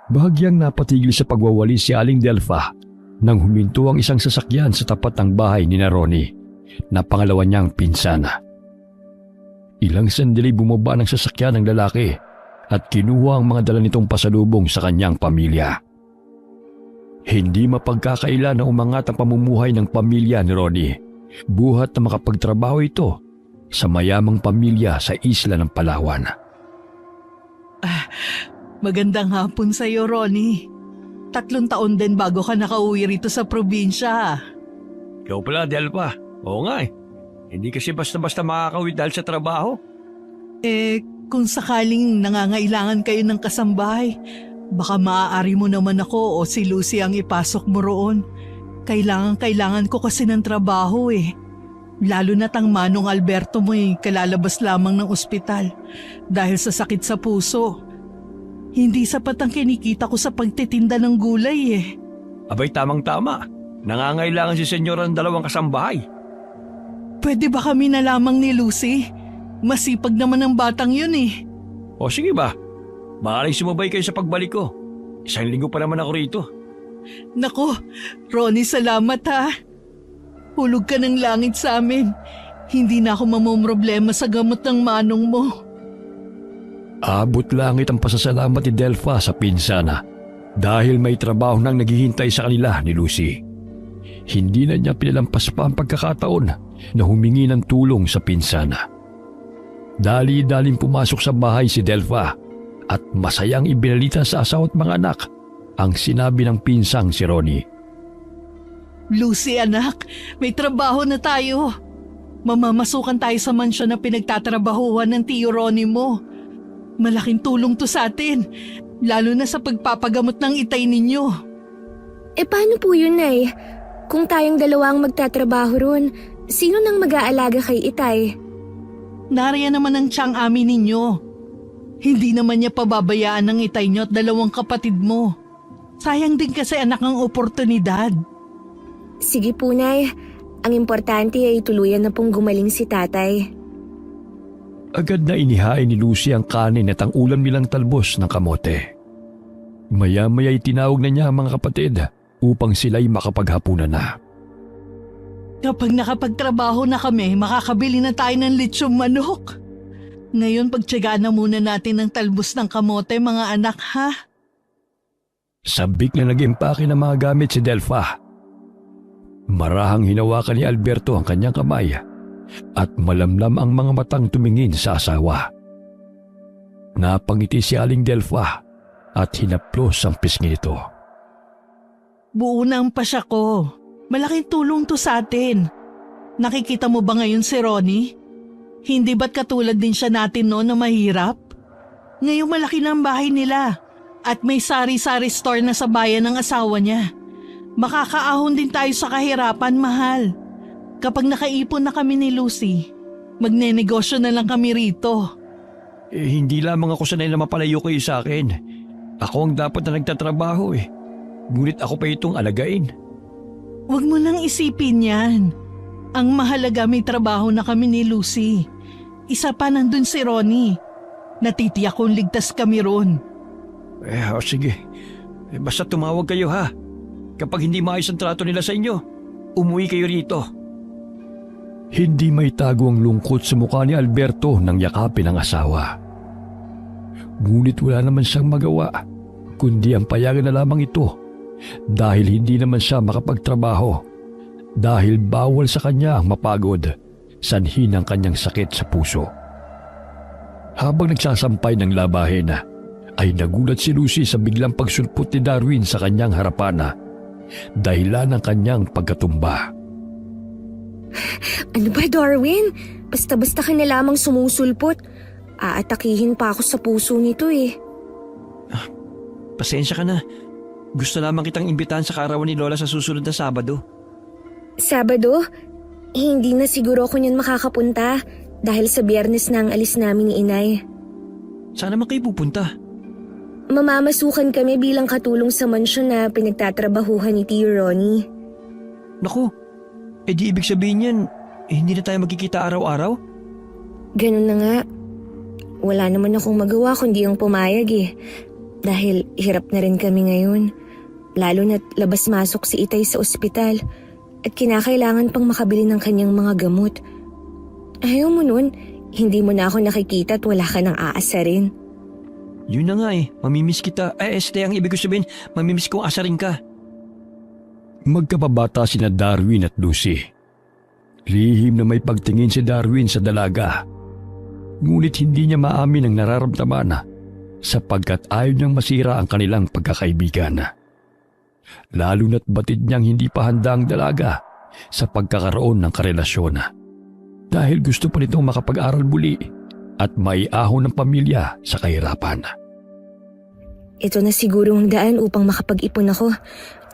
Bahagyang napatigil sa pagwawali si Aling Delfa nang huminto ang isang sasakyan sa tapat ng bahay ni Ronnie na pangalawa niyang pinsana. Ilang sandali bumaba ng sasakyan ng lalaki at kinuha ang mga dala nitong pasalubong sa kanyang pamilya. Hindi mapagkakaila na umangat ang pamumuhay ng pamilya ni Ronnie, buhat na makapagtrabaho ito sa mayamang pamilya sa isla ng Palawan. Magandang hapon sa iyo, Ronnie. 3 taon din bago ka nakauwi rito sa probinsya. Ikaw pala, Delfa. Oo nga eh. Hindi kasi basta-basta makakauwi dahil sa trabaho. Kung sakaling nangangailangan kayo ng kasambahay, baka maaari mo naman ako o si Lucy ang ipasok mo roon. Kailangan ko kasi ng trabaho eh. Lalo na't ang manong Alberto mo kalalabas lamang ng ospital dahil sa sakit sa puso. Hindi sapat ang kinikita ko sa pagtitinda ng gulay eh. Abay, tamang-tama. Nangangailangan si Senyora ng 2 kasambahay. Pwede ba kami na lamang ni Lucy? Masipag naman ang batang yun eh. O sige ba? Maaaring sumabay kayo sa pagbalik ko. 1 linggo pa naman ako rito. Nako, Ronnie, salamat ha. Hulog ka ng langit sa amin. Hindi na ako mamomroblema sa gamot ng manong mo. Abot langit ang pasasalamat ni Delfa sa pinsana dahil may trabaho nang naghihintay sa kanila ni Lucy. Hindi na niya pinalampas pa ang pagkakataon na humingi ng tulong sa pinsana. Dali-daling pumasok sa bahay si Delfa at masayang ibinalita sa asawa at mga anak ang sinabi ng pinsang si Ronnie. Lucy anak, may trabaho na tayo. Mamamasukan tayo sa mansyon na pinagtatrabahuhan ng tiyo Ronnie mo. Malaking tulong to sa atin, lalo na sa pagpapagamot ng itay ninyo. Paano po yun, Nay? Kung tayong 2 ang magtatrabaho ron, sino nang mag-aalaga kay itay? Nariyan naman ang tiyang amin ninyo. Hindi naman niya pababayaan ng itay niyo at 2 kapatid mo. Sayang din kasi anak ang oportunidad. Sige po, Nay. Ang importante ay tuluyan na pong gumaling si tatay. Agad na inihain ni Lucy ang kanin at ang ulam nilang talbos ng kamote. Maya-maya'y tinawag na niya ang mga kapatid upang sila'y makapaghapunan na. Kapag nakapagtrabaho na kami, makakabili na tayo ng litsyong manok. Ngayon pagtiyagaan na muna natin ng talbos ng kamote, mga anak ha. Sabik na nag-impake ng mga gamit si Delfa. Marahang hinawakan ni Alberto ang kanyang kamay at malamlam ang mga matang tumingin sa asawa. Napangiti si Aling Delfa at hinaplos ang pisngi nito. Buo na ang pasya ko. Malaking tulong to sa atin. Nakikita mo ba ngayon si Ronnie? Hindi ba't katulad din siya natin noon na mahirap? Ngayong malaki na ang bahay nila at may sari-sari store na sa bayan ng asawa niya. Makakaahon din tayo sa kahirapan, mahal. Kapag nakaipon na kami ni Lucy, magnenegosyo na lang kami rito. Hindi lamang ako sanay na mapalayo kayo sa akin. Ako ang dapat na nagtatrabaho eh. Ngunit ako pa itong alagain. Huwag mo nang isipin yan. Ang mahalaga may trabaho na kami ni Lucy. Isa pa nandun si Ronnie. Natitiyak kong ligtas kami ron. Sige. Basta tumawag kayo ha. Kapag hindi maayos ang trato nila sa inyo, umuwi kayo rito. Hindi may tago ang lungkot sa mukha ni Alberto nang yakapin ang asawa. Ngunit wala naman siyang magawa, kundi ang payagan na lamang ito dahil hindi naman siya makapagtrabaho dahil bawal sa kanya ang mapagod sanhi ng kanyang sakit sa puso. Habang nagsasampay ng labahin ay nagulat si Lucy sa biglang pagsulpot ni Darwin sa kanyang harapan dahilan ng kanyang pagkatumba. Ano ba, Darwin? Basta-basta ka na lamang sumusulpot. Aatakihin pa ako sa puso nito eh. Pasensya ka na. Gusto lamang kitang imbitahan sa kaarawan ni Lola sa susunod na Sabado. Sabado? Hindi na siguro ako niyan makakapunta dahil sa Biyernes na ang alis namin ni Inay. Saan naman kayo pupunta? Mamamasukan kami bilang katulong sa mansyon na pinagtatrabahuhan ni Tio Ronnie. Naku, di ibig sabihin yan, hindi na tayo magkikita araw-araw? Ganun na nga. Wala naman akong magawa kundi ang pumayag eh. Dahil hirap na rin kami ngayon. Lalo na't labas-masok si Itay sa ospital at kinakailangan pang makabili ng kanyang mga gamot. Ayaw mo nun, hindi mo na ako nakikita at wala ka nang aasarin. Yun na nga mamimiss kita. Ang ibig ko sabihin, mamimiss kong asarin ka. Magkapabata sina Darwin at Lucy. Lihim na may pagtingin si Darwin sa dalaga. Ngunit hindi niya maamin ang nararamdaman sapagkat ayaw niyang masira ang kanilang pagkakaibigan. Lalo na't batid niyang hindi pa handa ang dalaga sa pagkakaroon ng karelasyon. Dahil gusto pa nitong makapag-aral muli at maiahon ng pamilya sa kahirapan. Ito na siguro ang daan upang makapag-ipon ako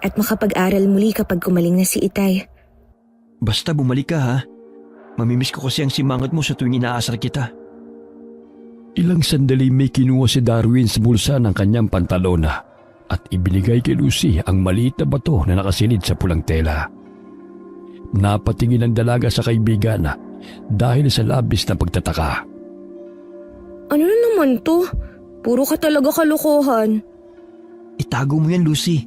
at makapag-aral muli kapag kumaling na si Itay. Basta bumalik ka ha. Mamimiss ko kasi ang simangot mo sa tuwing inaasar kita. Ilang sandali may kinuha si Darwin sa bulsa ng kanyang pantalona at ibinigay kay Lucy ang maliit na bato na nakasilid sa pulang tela. Napatingin ang dalaga sa kaibigan dahil sa labis na pagtataka. Ano na naman to? Puro ka talaga kalokohan. Itago mo yan, Lucy.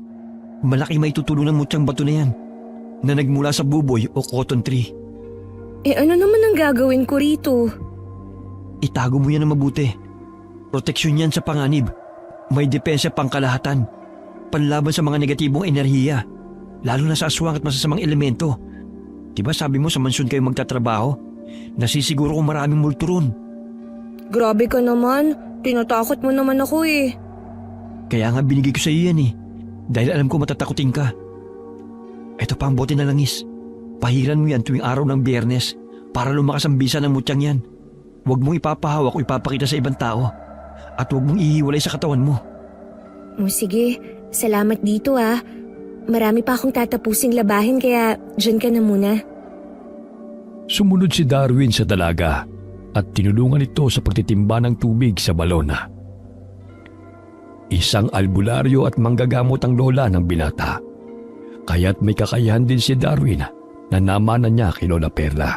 Malaki may tutulong ng mutyang bato na yan na nagmula sa buboy o cotton tree. Ano naman ang gagawin ko rito? Itago mo yan na mabuti. Proteksyon yan sa panganib. May depensa pangkalahatan. Panlaban sa mga negatibong enerhiya. Lalo na sa aswang at masasamang elemento. Diba sabi mo sa mansyon kayo magtatrabaho? Nasisiguro kong maraming multo ron. Grabe ka naman. Tinatakot mo naman ako Kaya nga binigay ko sa iyo yan dahil alam ko matatakutin ka. Ito pa ang bote na langis. Pahiran mo yan tuwing araw ng Biyernes para lumakas ang bisa ng mutyang yan. Huwag mong ipapahawak o ipapakita sa ibang tao. At huwag mong ihiwalay sa katawan mo. Sige, salamat dito Marami pa akong tatapusing labahin kaya dyan ka na muna. Sumunod si Darwin sa dalaga at tinulungan ito sa pagtitimba ng tubig sa balona. Isang albularyo at manggagamot ang lola ng binata. Kaya't may kakayahan din si Darwin na namanan niya kay Lola Perla.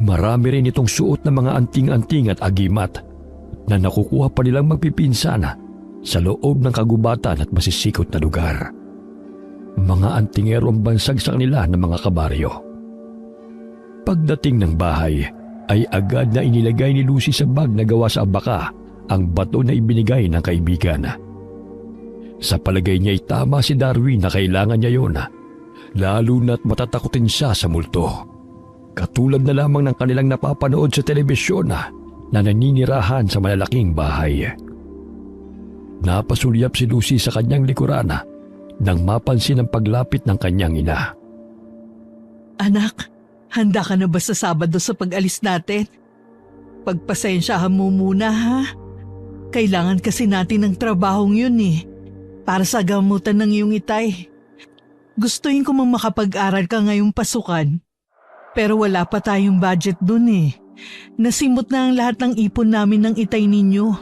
Marami rin itong suot na mga anting-anting at agimat na nakukuha pa nilang magpipinsana sa loob ng kagubatan at masisikot na lugar. Mga antingero ang bansag sa kanila ng mga kabaryo. Pagdating ng bahay, ay agad na inilagay ni Lucy sa bag na gawa sa abaka ang bato na ibinigay ng kaibigan. Sa palagay niya ay tama si Darwin na kailangan niya yun, lalo na't matatakutin siya sa multo. Katulad na lamang ng kanilang napapanood sa telebisyon na naninirahan sa malalaking bahay. Napasulyap si Lucy sa kanyang likuran nang mapansin ang paglapit ng kanyang ina. Anak, handa ka na ba sa Sabado sa pag-alis natin? Pagpasensyahan mo muna ha. Kailangan kasi natin ng trabahong yun para sa gamutan ng iyong Itay. Gustuin ko mang makapag-aral ka ngayong pasukan. Pero wala pa tayong budget dun Nasimot na ang lahat ng ipon namin ng Itay ninyo.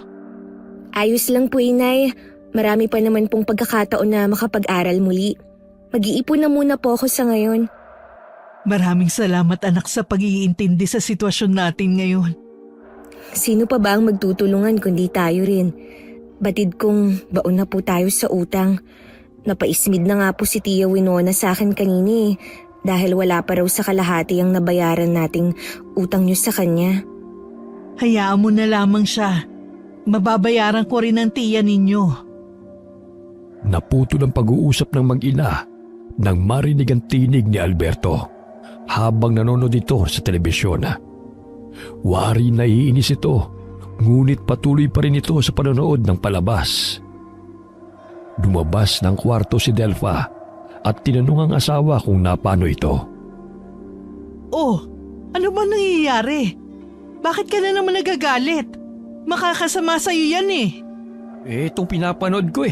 Ayos lang po, Inay. Marami pa naman pong pagkakataon na makapag-aral muli. Mag-iipon na muna po ako sa ngayon. Maraming salamat anak sa pag-iintindi sa sitwasyon natin ngayon. Sino pa ba ang magtutulungan kundi tayo rin? Batid kong baon na po tayo sa utang. Napaismid na nga po si Tia Winona sa akin kanini dahil wala pa raw sa kalahati ang nabayaran nating utang niyo sa kanya. Hayaan mo na lamang siya. Mababayaran ko rin ang tiya ninyo. Naputol ang pag-uusap ng mag-ina nang marinig ang tinig ni Alberto habang nanonood ito sa telebisyon. Wari naiinis ito, ngunit patuloy pa rin ito sa panonood ng palabas. Lumabas ng kwarto si Delpha at tinanong ang asawa kung napano ito. Oh, ano ba nangyayari? Bakit ka na naman nagagalit? Makakasama sa'yo yan Itong pinapanood ko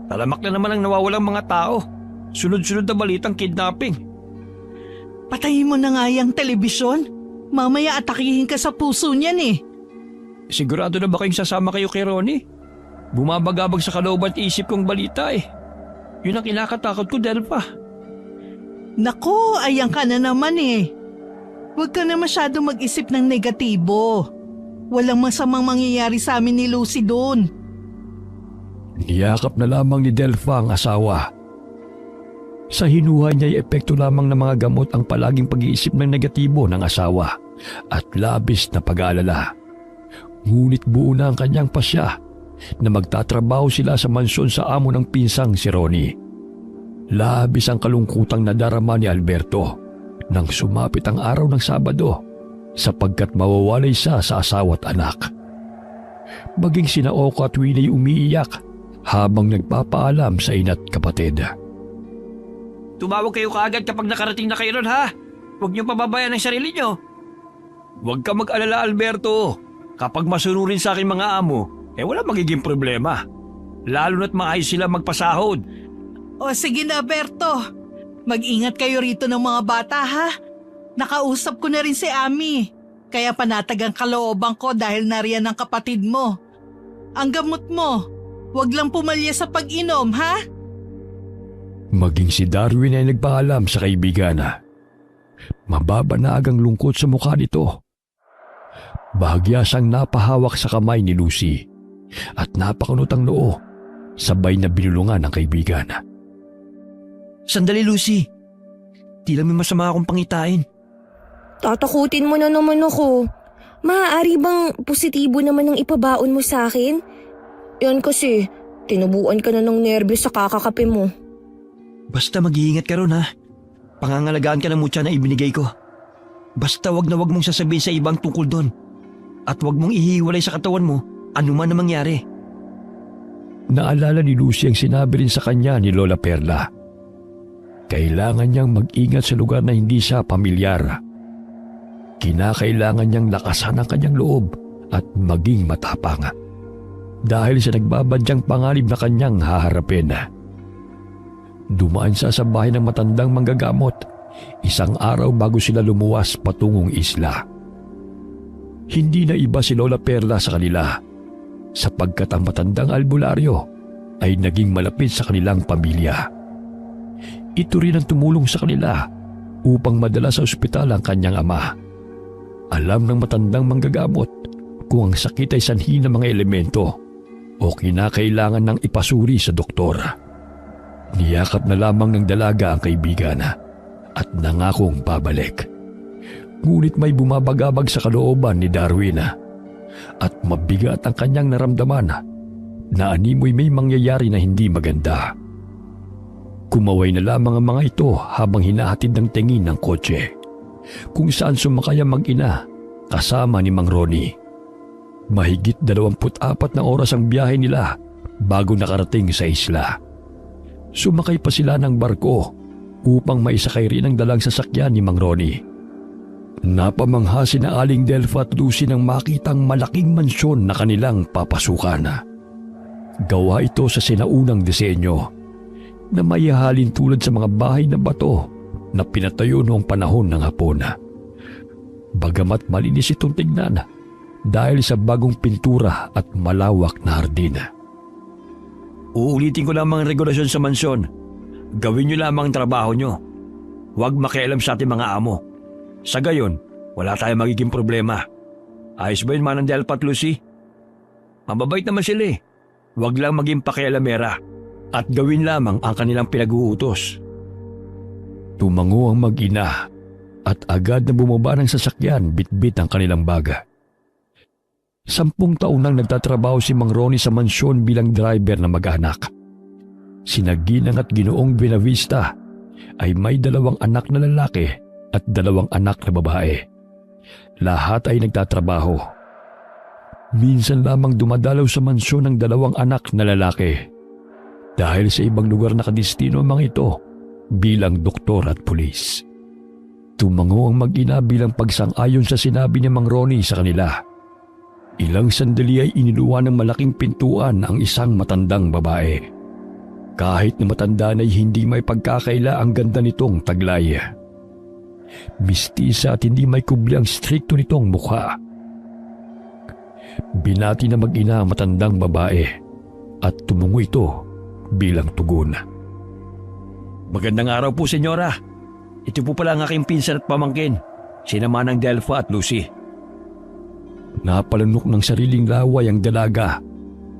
Talamak na naman ang nawawalang mga tao. Sunod-sunod na balitang kidnapping. Patayin mo na nga yung telebisyon. Mamaya atakihin ka sa puso niyan Sigurado na ba kayong sasama kayo kay Ronnie? Bumabagabag sa kalooban at isip kong balita Yun ang kinakatakot ko, Delpha. Nako, ayan ka na naman Huwag ka na masyado mag-isip ng negatibo. Walang masamang mangyayari sa amin ni Lucy doon. Niyakap na lamang ni Delpha ang asawa. Sa hinuha niya ay epekto lamang ng mga gamot ang palaging pag-iisip ng negatibo ng asawa at labis na pag-aalala. Ngunit buo na ang kanyang pasya na magtatrabaho sila sa mansyon sa amo ng pinsang si Ronnie. Labis ang kalungkutang nadarama ni Alberto nang sumapit ang araw ng Sabado sapagkat mawawalay siya sa asawa at anak. Maging sina Oka at Winnie umiiyak habang nagpapaalam sa ina't kapatid. Tumawag kayo kaagad kapag nakarating na kayo ron, ha? Huwag niyong pababayaan ang sarili niyo. Huwag ka mag-alala, Alberto. Kapag masunurin sa aking mga amo, wala magiging problema. Lalo na't maayos sila magpasahod. O sige na, Berto. Mag-ingat kayo rito ng mga bata, ha? Nakausap ko na rin si Ami. Kaya panatag ang kalooban ko dahil nariyan ang kapatid mo. Ang gamot mo, huwag lang pumalya sa pag-inom, ha? Maging si Darwin ay nagpaalam sa kaibigan na mababanag ang lungkot sa mukha nito. Bahagya siyang napahawak sa kamay ni Lucy at napakunot ang noo, sabay na binulungan ng kaibigan. Sandali, Lucy. Tila may masama akong pangitain. Tatakutin mo na naman ako. Maaari bang positibo naman ang ipabaon mo sa akin? Yan kasi, tinubuan ka na ng nerbyo sa kakakape mo. Basta mag-iingat ka ron, ha? Pangangalagaan ka ng mutya na ibinigay ko. Basta wag na wag mong sasabihin sa ibang tungkol doon. At wag mong ihiwalay sa katawan mo anuman na mangyari. Naalala ni Lucy ang sinabi rin sa kanya ni Lola Perla. Kailangan niyang mag-ingat sa lugar na hindi siya pamilyar. Kinakailangan niyang lakasan ang kanyang loob at maging matapang. Dahil sa nagbabadyang panganib na kanyang haharapin. Dumaan siya sa bahay ng matandang manggagamot, isang araw bago sila lumuwas patungong isla. Hindi na iba si Lola Perla sa kanila, sapagkat ang matandang albularyo ay naging malapit sa kanilang pamilya. Ito rin ang tumulong sa kanila upang madala sa ospital ang kanyang ama. Alam ng matandang manggagamot kung ang sakit ay sanhi ng mga elemento o kinakailangan ng ipasuri sa doktor. Niyakap na lamang ng dalaga ang kaibigan at nangakong babalik. Ngunit may bumabagabag sa kalooban ni Darwin at mabigat ang kanyang naramdaman na animoy may mangyayari na hindi maganda. Kumaway na lamang ang mga ito habang hinahatid ng tingin ng kotse kung saan sumakay ang mag-ina kasama ni Mang Ronnie. Mahigit 24 na oras ang biyahe nila bago nakarating sa isla. Sumakay pa sila ng barko upang maisakay rin ang dalang sasakyan ni Mang Ronnie. Napamangha sina Aling Delpha at Lucy nang makitang malaking mansyon na kanilang papasukan. Gawa ito sa sinaunang disenyo na mayahalin tulad sa mga bahay na bato na pinatayo noong panahon ng Hapon. Bagamat malinis itong tignan dahil sa bagong pintura at malawak na hardin. Uulitin ko lamang ang regulasyon sa mansyon. Gawin niyo lamang ang trabaho niyo. Huwag makialam sa ating mga amo. Sa gayon, wala tayong magiging problema. Ayos ba yun, Manang Delpha at Lucy? Mababait naman sila eh. Huwag lang maging pakialamera at gawin lamang ang kanilang pinag-uutos. Tumango ang mag-ina at agad na bumaba ng sasakyan bitbit ang kanilang baga. 10 taon nang nagtatrabaho si Mang Ronnie sa mansyon bilang driver na mag-anak. Sina Ginang at Ginoong Buenavista ay may 2 anak na lalaki at 2 anak na babae. Lahat ay nagtatrabaho. Minsan lamang dumadalaw sa mansyon ng 2 anak na lalaki dahil sa ibang lugar nakadistino ang mga ito bilang doktor at pulis. Tumango ang mag-ina bilang pagsang-ayon sa sinabi ni Mang Ronnie sa kanila. Ilang sandali ay iniluwan ng malaking pintuan ang isang matandang babae. Kahit na matanda na hindi may pagkakaila ang ganda nitong taglay. Mistisa at hindi may kubli ang strikto nitong mukha. Binati na mag-ina ang matandang babae at tumungo ito bilang tugon. Magandang araw po, senyora. Ito po pala ang aking pinsan at pamangkin, sina Manang Delpha at Lucy. Napalanok ng sariling laway ang dalaga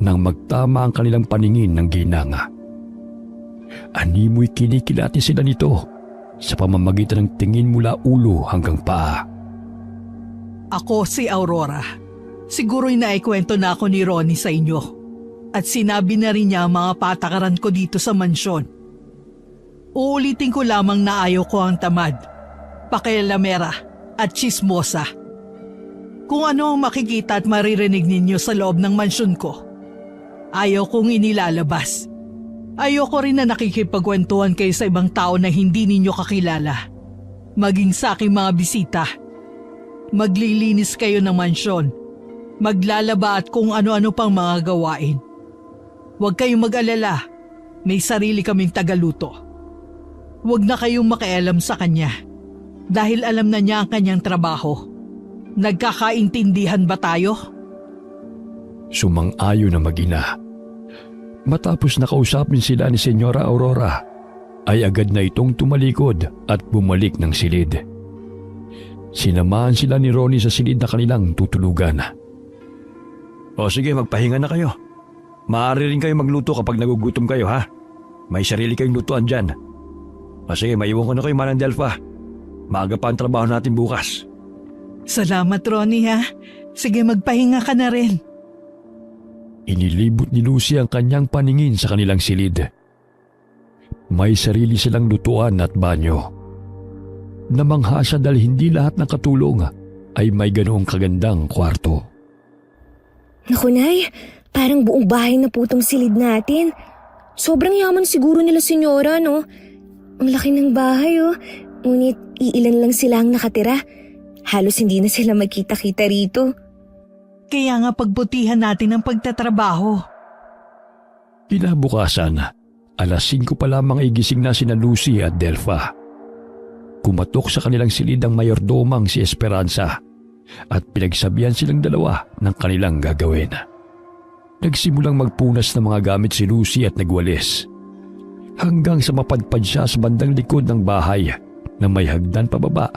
nang magtama ang kanilang paningin ng ginanga. Animoy kinikilati sila nito sa pamamagitan ng tingin mula ulo hanggang paa. Ako si Aurora. Siguro'y naikwento na ako ni Ronnie sa inyo. At sinabi na rin niya ang mga patakaran ko dito sa mansyon. Uulitin ko lamang na ayaw ko ang tamad, pakialamera at chismosa. Kung ano ang makikita at maririnig ninyo sa loob ng mansyon ko, ayaw kong inilalabas. Ayoko rin na nakikipagkwentuhan kayo sa ibang tao na hindi ninyo kakilala. Maging sa aking mga bisita. Maglilinis kayo ng mansyon. Maglalaba at kung ano-ano pang mga gawain. Huwag kayong mag-alala. May sarili kaming tagaluto. Huwag na kayong makialam sa kanya. Dahil alam na niya ang kanyang trabaho. Nagkakaintindihan ba tayo? Sumang-ayon na mag-ina. Matapos nakausapin sila ni Senyora Aurora, ay agad na itong tumalikod at bumalik ng silid. Sinamahan sila ni Ronnie sa silid na kanilang tutulugan. O sige, magpahinga na kayo. Maaari rin kayo magluto kapag nagugutom kayo, ha? May sarili kayong lutuan dyan. O sige, maiwan ko na kayo, Manang Delpha. Maaga pa ang trabaho natin bukas. Salamat, Ronnie, ha? Sige, magpahinga ka na rin. Inilibot ni Lucy ang kanyang paningin sa kanilang silid. May sarili silang lutuan at banyo. Namangha siya dahil hindi lahat ng katulong ay may ganoong kagandang kwarto. Naku, Nay, parang buong bahay na po tong silid natin. Sobrang yaman siguro nila senyora, no? Ang laki ng bahay, oh. Ngunit iilan lang sila ang nakatira. Halos hindi na sila magkita-kita rito. Kaya nga pagbutihan natin ang pagtatrabaho. Kinabukasan, alas 5 pa lamang ay gising na sina Lucy at Delpha. Kumatok sa kanilang silid ang mayordomang si Esperanza at pinagsabihan silang dalawa ng kanilang gagawin. Nagsimulang magpunas ng mga gamit si Lucy at nagwalis. Hanggang sa mapadpad siya sa bandang likod ng bahay na may hagdan pababa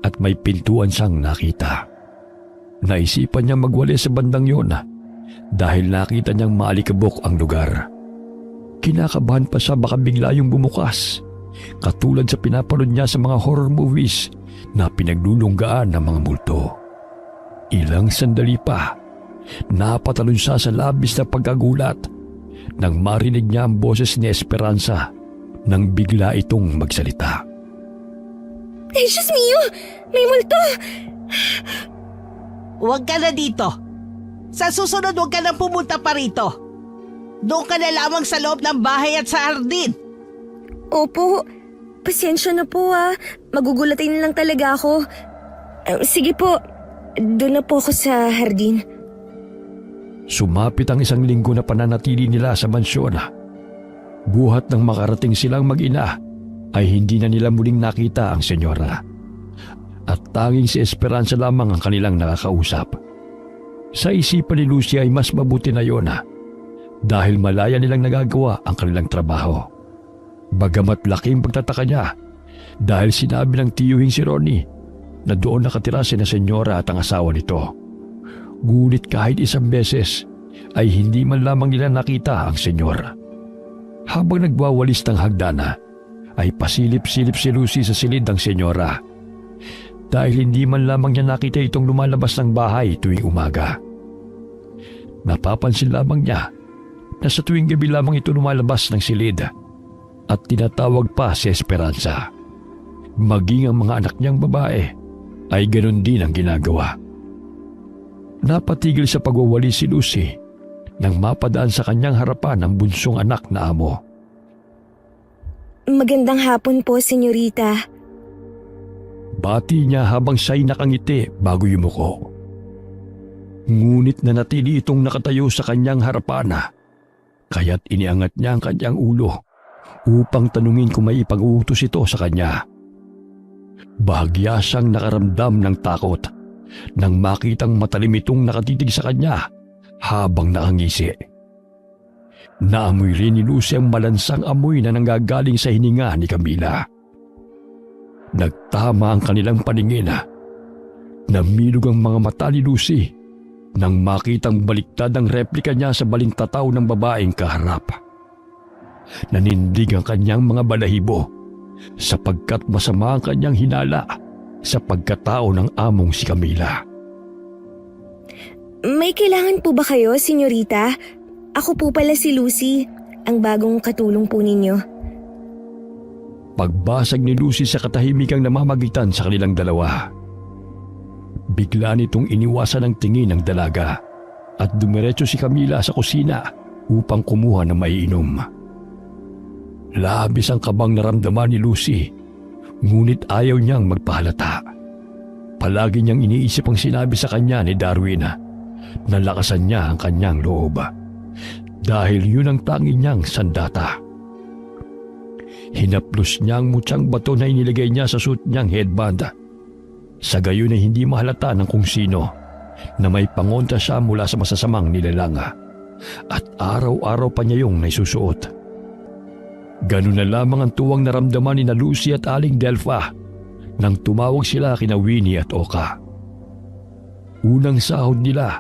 at may pintuan siyang nakita. Naisipan niya magwalis sa bandang yon dahil nakita niyang maalikabok ang lugar. Kinakabahan pa siya baka bigla yung bumukas, katulad sa pinapanood niya sa mga horror movies na pinaglulunggaan ng mga multo. Ilang sandali pa, napatalon siya sa labis na pagkagulat nang marinig niya ang boses ni Esperanza nang bigla itong magsalita. Ay, Diyos mio! May multo! Huwag ka na dito. Sa susunod, huwag ka nang pumunta pa rito. Doon ka na lamang sa loob ng bahay at sa hardin. Opo, pasensya na po Magugulatin lang talaga ako. Sige po, doon na po ako sa hardin. Sumapit ang 1 linggo na pananatili nila sa mansyon. Buhat nang makarating silang mag-ina, ay hindi na nila muling nakita ang senyora. At tanging si Esperanza lamang ang kanilang nakakausap. Sa isipan ni Lucia ay mas mabuti na yun dahil malaya nilang nagagawa ang kanilang trabaho. Bagamat laking pagtataka niya dahil sinabi ng tiyuhing si Ronnie na doon nakatira sina senyora at ang asawa nito. Ngunit kahit isang beses ay hindi man lamang nila nakita ang senyor. Habang nagwawalis ng hagdana ay pasilip-silip si Lucy sa silid ng senyora. Dahil hindi man lamang niya nakita itong lumalabas ng bahay tuwing umaga. Napapansin lamang niya na sa tuwing gabi lamang ito lumalabas ng silid at tinatawag pa si Esperanza. Maging ang mga anak niyang babae ay ganoon din ang ginagawa. Napatigil sa pagwawali si Lucy nang mapadaan sa kanyang harapan ang bunsong anak na amo. Magandang hapon po, senyorita. Bati niya habang siya'y nakangiti bago yumuko. Ngunit nanatili itong nakatayo sa kanyang harapan kaya't iniangat niya ang kanyang ulo upang tanungin kung may ipag-uutos ito sa kanya. Bahagya siyang nakaramdam ng takot nang makitang matalim itong nakatitig sa kanya habang nakangisi. Naamoy rin ni Lucy ang malansang amoy na nanggagaling sa hininga ni Camila. Nagtama ang kanilang paningin. Namilog ang mga mata ni Lucy nang makitang baliktad ang replika niya sa balintataw ng babaeng kaharap. Nanindig ang kanyang mga balahibo sapagkat masama ang kanyang hinala sa pagkatao ng among si Camila. May kailangan po ba kayo, senyorita? Ako po pala si Lucy, ang bagong katulong po ninyo. Pagbasag ni Lucy sa katahimikang namamagitan sa kanilang dalawa, bigla nitong iniwasan ang tingin ng dalaga at dumiretso si Camila sa kusina upang kumuha ng maiinom. Labis ang kabang naramdaman ni Lucy, ngunit ayaw niyang magpahalata. Palagi niyang iniisip ang sinabi sa kanya ni Darwin na lakasan niya ang kanyang loob dahil yun ang tanging niyang sandata. Hinaplos niya ang mutyang bato na inilagay niya sa suit niyang headband. Sa gayon ay hindi mahalata ng kung sino na may pangontra siya mula sa masasamang nilalang at araw-araw pa niya yung naisusuot. Ganun na lamang ang tuwang naramdaman ni na Lucy at Aling Delpha nang tumawag sila kina Winnie at Oka. Unang sahod nila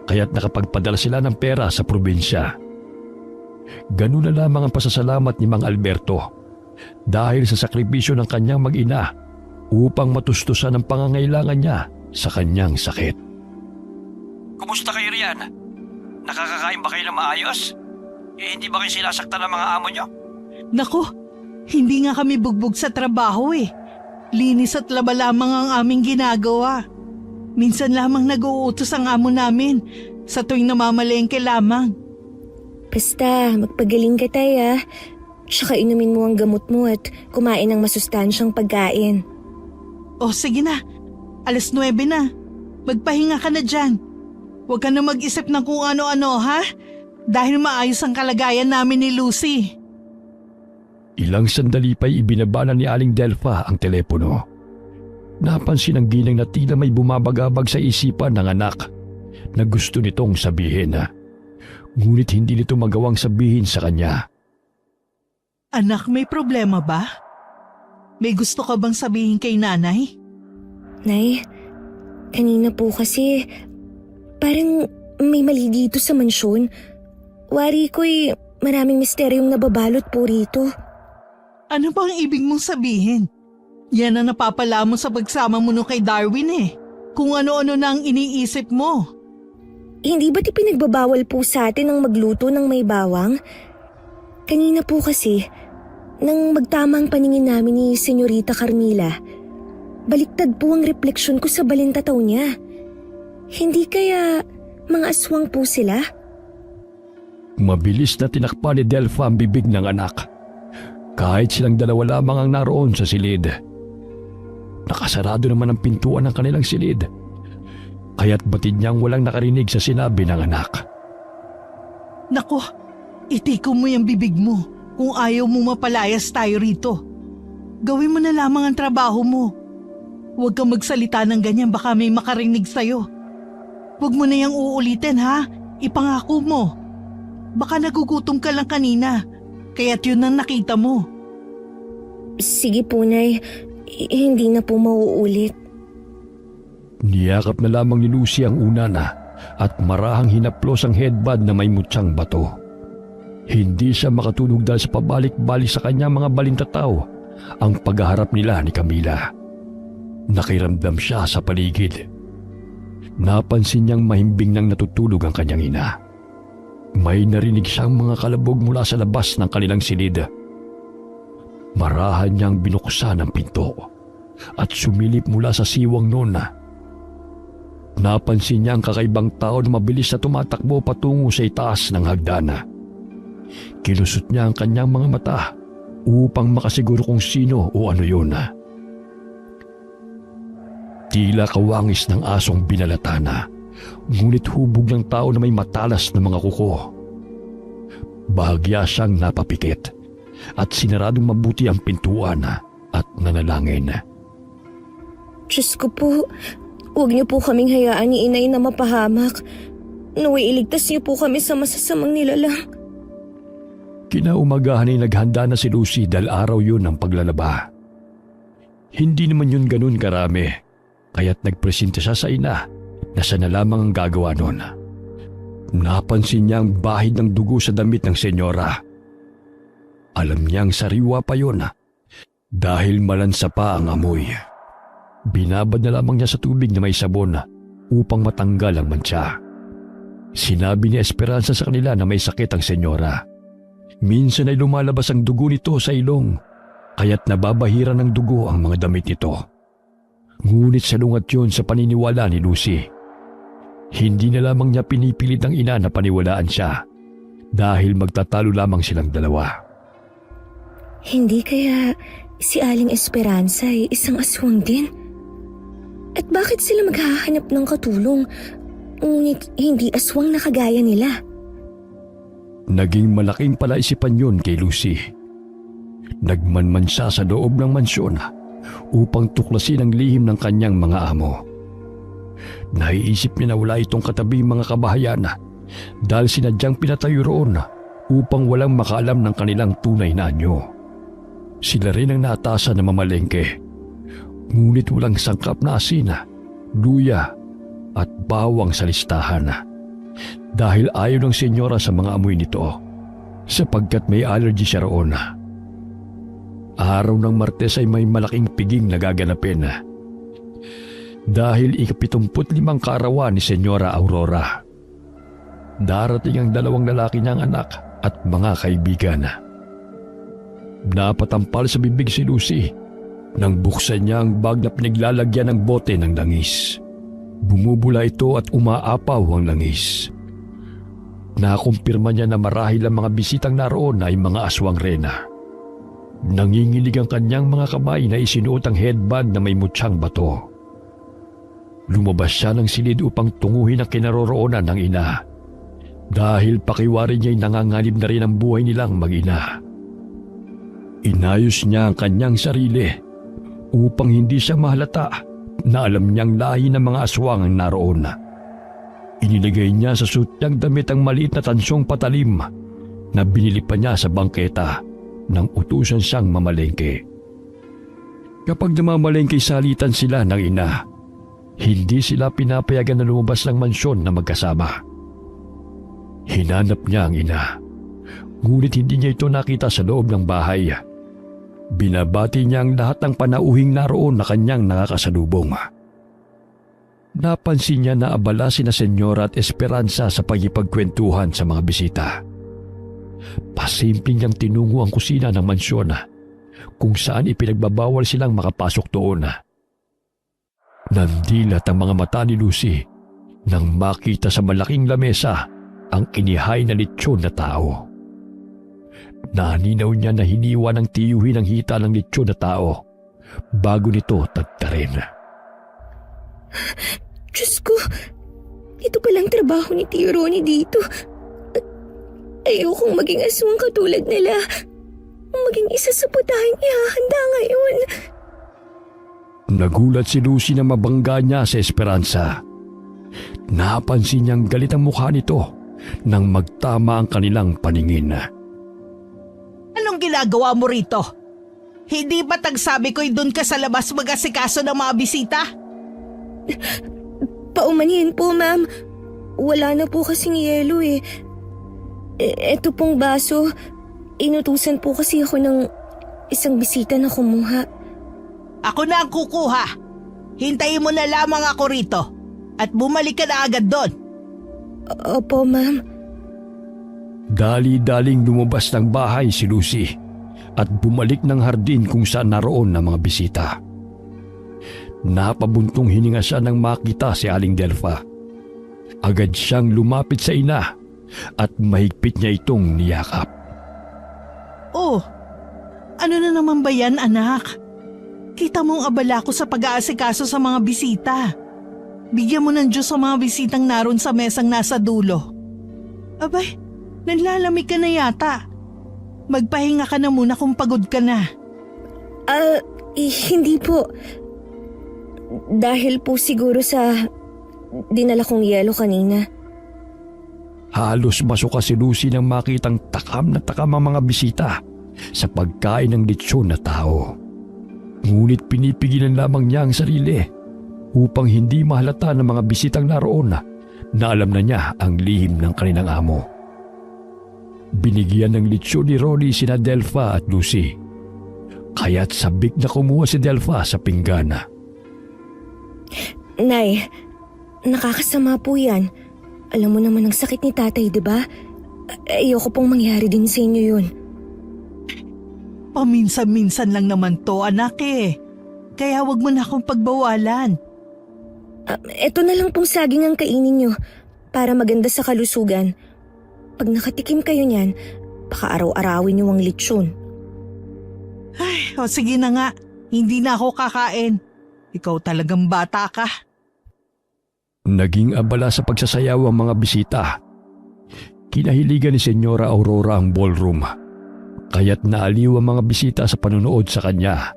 kaya't nakapagpadala sila ng pera sa probinsya. Ganun na lamang ang pasasalamat ni Mang Alberto dahil sa sakripisyo ng kanyang mag-ina upang matustusan ang pangangailangan niya sa kanyang sakit. Kumusta kayo riyan? Nakakakain ba kayo ng maayos? Hindi ba kayo sinasaktan ng mga amo nyo? Naku, hindi nga kami bugbog sa trabaho eh. Linis at laba lamang ang aming ginagawa. Minsan lamang nag-uutos ang amo namin sa tuwing namamalengke lamang. Basta, magpagaling ka tayo. Tsaka inumin mo ang gamot mo at kumain ng masustansyang pagkain. O sige na, 9:00 na. Magpahinga ka na dyan. Huwag ka na mag-isip ng kung ano-ano ha? Dahil maayos ang kalagayan namin ni Lucy. Ilang sandali pa'y ibinaba ni Aling Delpha ang telepono. Napansin ang ginang na tila may bumabagabag sa isipan ng anak na gusto nitong sabihin. Ngunit hindi nito magawang sabihin sa kanya. Anak, may problema ba? May gusto ka bang sabihin kay nanay? Nay, kanina po kasi parang may mali dito sa mansyon. Wari ko'y maraming misteryong nababalot po rito. Ano bang ibig mong sabihin? Yan ang napapala mo sa pagsama mo no kay Darwin eh. Kung ano-ano na ang iniisip mo. Hindi ba't ipinagbabawal po sa atin ang magluto ng may bawang? Kanina po kasi, nang magtamang paningin namin ni Senyorita Carmila, baliktad po ang refleksyon ko sa balintataw niya. Hindi kaya mga aswang po sila? Mabilis na tinakpan ni Delpha ang bibig ng anak. Kahit silang dalawa lamang ang naroon sa silid. Nakasarado naman ang pintuan ng kanilang silid. Kaya't batid niyang walang nakarinig sa sinabi ng anak. Naku, itiko mo yung bibig mo kung ayaw mo mapalayas tayo rito. Gawin mo na lamang ang trabaho mo. Huwag kang magsalita ng ganyan, baka may makarinig sa'yo. Huwag mo na yung uulitin ha, ipangako mo. Baka nagugutom ka lang kanina, kaya't yun ang nakita mo. Sige po, Nay. Hindi na po mauulit. Niyakap na lamang ni Lucy ang una na at marahang hinaplos ang headband na may mutyang bato. Hindi siya makatulog dahil sa pabalik-balik sa kanyang mga balintataw ang paghaharap nila ni Camila. Nakiramdam siya sa paligid. Napansin niyang mahimbing nang natutulog ang kanyang ina. May narinig siyang mga kalabog mula sa labas ng kanilang silid. Marahan niyang binuksan ang pinto at sumilip mula sa siwang noon. Napansin niya ang kakaibang tao na mabilis na tumatakbo patungo sa itaas ng hagdana. Kilusot niya ang kanyang mga mata upang makasiguro kung sino o ano yun. Tila kawangis ng asong binalatana, ngunit hubog ng tao na may matalas na mga kuko. Bahagya siyang napapikit at sinaradong mabuti ang pintuan at nanalangin. Diyos ko po, huwag niyo po kaming hayaan ni Inay na mapahamak. Naway iligtas niyo po kami sa masasamang nilalang. Kinaumagahan ay naghanda na si Lucy dahil araw yun ng paglalaba. Hindi naman yun ganun karami, kaya't nagpresenta siya sa ina na siya na lamang ang gagawa nun. Napansin niya ang bahid ng dugo sa damit ng senyora. Alam niyang sariwa pa yun dahil malansa pa ang amoy. Binabad na lamang niya sa tubig na may sabon upang matanggal ang mantsa. Sinabi ni Esperanza sa kanila na may sakit ang senyora. Minsan ay lumalabas ang dugo nito sa ilong, kaya't nababahiran ng dugo ang mga damit nito. Ngunit salungat yun sa paniniwala ni Lucy. Hindi na lamang niya pinipilit ang ina na paniwalaan siya dahil magtatalo lamang silang dalawa. Hindi kaya si Aling Esperanza ay isang aswang din? At bakit sila maghahanap ng katulong ngunit hindi aswang na kagaya nila? Naging malaking palaisipan yun kay Lucy. Nagmanman siya sa loob ng mansyon upang tuklasin ang lihim ng kanyang mga amo. Naiisip niya na wala itong katabing mga kabahayan dahil sinadyang pinatayo roon upang walang makaalam ng kanilang tunay na anyo. Sila rin ang naatasan na mamalengke, ngunit walang sangkap na asin, luya at bawang sa listahan. Dahil ayaw ng senyora sa mga amoy nito sapagkat may allergy siya roon. Araw ng Martes ay may malaking piging na gaganapin dahil ika-75 kaarawan ni Senyora Aurora. Darating ang 2 lalaki niyang anak at mga kaibigan. Napatampal sa bibig si Lucy nang buksan niya ang bag na pinaglalagyan ng bote ng langis. Bumubula ito at umaapaw ang langis. Nakumpirma niya na marahil ang mga bisitang naroon ay mga aswang rena. Nanginginig ang kanyang mga kamay na isinuot ang headband na may mutsang bato. Lumabas siya ng silid upang tunguhin ang kinaroroonan ng ina dahil pakiwari niya'y nanganganib na rin ang buhay nilang mag-ina. Inayos niya ang kanyang sarili upang hindi siya mahalata na alam niyang lahi ng mga aswang ang naroon. Inilagay niya sa suit niyang damit ang maliit na tansyong patalim na binili pa niya sa bangketa nang utusan siyang mamalengke. Kapag namamalengke salitan sila ng ina, hindi sila pinapayagan na lumabas ng mansyon na magkasama. Hinanap niya ang ina, ngunit hindi niya ito nakita sa loob ng bahay. Binabati niya ang lahat ng panauhing naroon na kanyang nakakasalubong. Napansin niya na abala sina Senyora at Esperanza sa pagkipagkwentuhan sa mga bisita. Pasimpleng niyang tinungo ang kusina ng mansyon kung saan ipinagbabawal silang makapasok doon. Nandilat ang mga mata ni Lucy nang makita sa malaking lamesa ang inihay na litsyon na tao. Naninaw niya na hiniwa ng tiyuhin ang hita ng litsyon na tao bago nito tagtarin. Diyos ko, ito palang trabaho ni Tio Ronnie dito. Ayokong maging aswang katulad nila. Maging isa sa putahing ihahanda ngayon. Nagulat si Lucy na mabangga niya sa Esperanza. Napansin niyang galit ang mukha nito nang magtama ang kanilang paningin. Anong ginagawa mo rito? Hindi ba tagsabi ko'y doon ka sa labas mag-asikaso ng mga bisita? Paumanhin po, ma'am. Wala na po kasing yelo eh. Eto pong baso, inutusan po kasi ako ng isang bisita na kumuha. Ako na ang kukuha. Hintayin mo na lamang ako rito at bumalik ka na agad doon. Opo, ma'am. Dali-daling lumabas ng bahay si Lucy at bumalik ng hardin kung saan naroon ang mga bisita. Napabuntong hininga siya nang makita si Aling Delfa. Agad siyang lumapit sa ina at mahigpit niya itong niyakap. Oh, ano na naman ba yan, anak? Kita mong abala ko sa pag-aasikaso sa mga bisita. Bigyan mo ng Diyos sa mga bisitang naroon sa mesang nasa dulo. Abay, nanlalamig ka na yata. Magpahinga ka na muna kung pagod ka na. Hindi po. Dahil po siguro sa dinala kong yelo kanina. Halos masuka si Lucy nang makitang takam na takam ang mga bisita sa pagkain ng litsyon na tao. Ngunit pinipigilan lamang niya ang sarili upang hindi mahalata ng mga bisitang naroon na alam na niya ang lihim ng kanilang amo. Binigyan ng litsyon ni Ronnie sina Delpha at Lucy, kaya't sabik na kumuha si Delpha sa pinggana. Nay, nakakasama po yan. Alam mo naman ang sakit ni tatay, di ba? Ayoko pong mangyari din sa inyo yun. Paminsan-minsan lang naman to, anak eh. Kaya wag mo na akong pagbawalan. Eto na lang pong saging ang kainin nyo para maganda sa kalusugan. Pag nakatikim kayo niyan, baka araw-arawin nyo ang litsyon. Ay, o sige na nga. Hindi na ako kakain. Ikaw talagang bata ka. Naging abala sa pagsasayaw ang mga bisita. Kinahiligan ni Senyora Aurora ang ballroom, kaya't naaliw ang mga bisita sa panunood sa kanya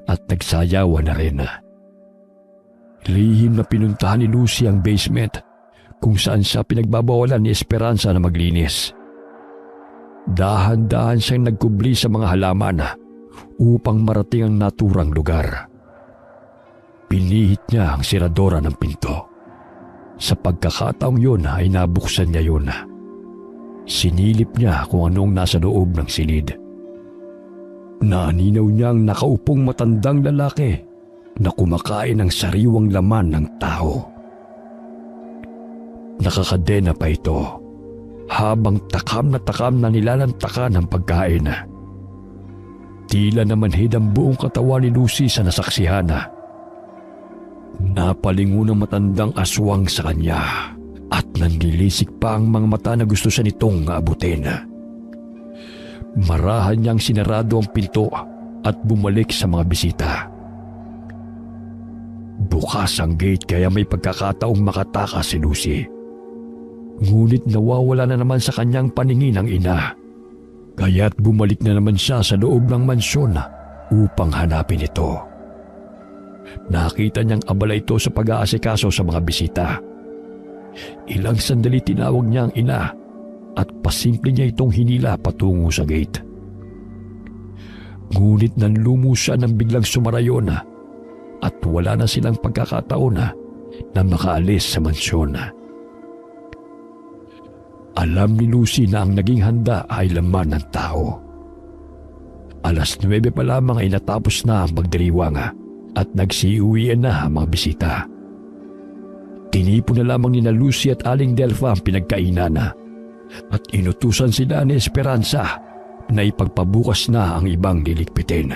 at nagsayawan na rin. Lihim na pinuntahan ni Lucy ang basement kung saan siya pinagbabawalan ni Esperanza na maglinis. Dahan-dahan siyang nagkubli sa mga halaman upang marating ang naturang lugar. Pinihit niya ang siradora ng pinto. Sa pagkakataong yun ay nabuksan niya yun. Sinilip niya kung anong nasa loob ng silid. Naaninaw niyang nakaupong matandang lalaki na kumakain ng sariwang laman ng tao. Nakakadena pa ito habang takam na nilalantakan ang pagkain. Tila namanhid ang buong katawan ni Lucy sa nasaksihan. Napalingon ang matandang aswang sa kanya at nanlilisik pa ang mga mata na gusto siya nitong abutin. Marahan niyang sinarado ang pinto at bumalik sa mga bisita. Bukas ang gate kaya may pagkakataong makatakas si Lucy. Ngunit nawawala na naman sa kanyang paningin ang ina. Kaya't bumalik na naman siya sa loob ng mansyon upang hanapin ito. Nakita niyang abala ito sa pag-aasikaso sa mga bisita. Ilang sandali tinawag niya ang ina at pasimple niya itong hinila patungo sa gate. Ngunit nanlumo siya nang biglang sumarayon at wala na silang pagkakataon na makaalis sa mansyon. Alam ni Lucy na ang naging handa ay laman ng tao. 9:00 pa lamang ay natapos na ang pagdiriwang at nagsiuwian na ang mga bisita. Tinipon na lamang ni Lucy at Aling Delpha ang pinagkainan at inutusan sila ni Esperanza na ipagpabukas na ang ibang lilikpitin.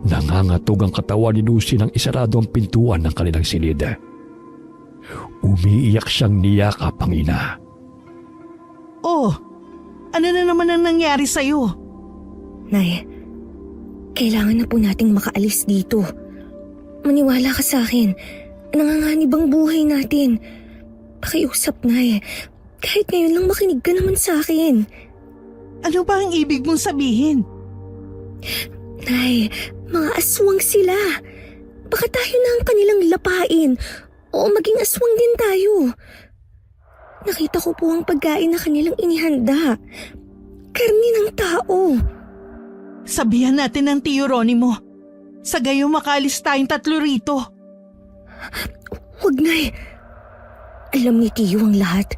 Nangangatog ang katawan ni Lucy nang isarado ang pintuan ng kanilang silid. Umiiyak siyang niyakap ang ina. Oh, ano na naman ang nangyari sa'yo? Nay, kailangan na po nating makaalis dito. Maniwala ka sa akin. Nanganganib ang buhay natin. Pakiusap, Nay. Kahit ngayon lang makinig ka naman sa akin. Ano ba ang ibig mong sabihin? Nay, mga aswang sila. Baka tayo na ang kanilang lapain o maging aswang din tayo. Nakita ko po ang pagkain na kanilang inihanda. Karni ng tao. Sabihan natin ng Tio Ronnie mo. Sa gayo makalis tayong 3 rito. Huwag, Nay. Alam ni Tio ang lahat.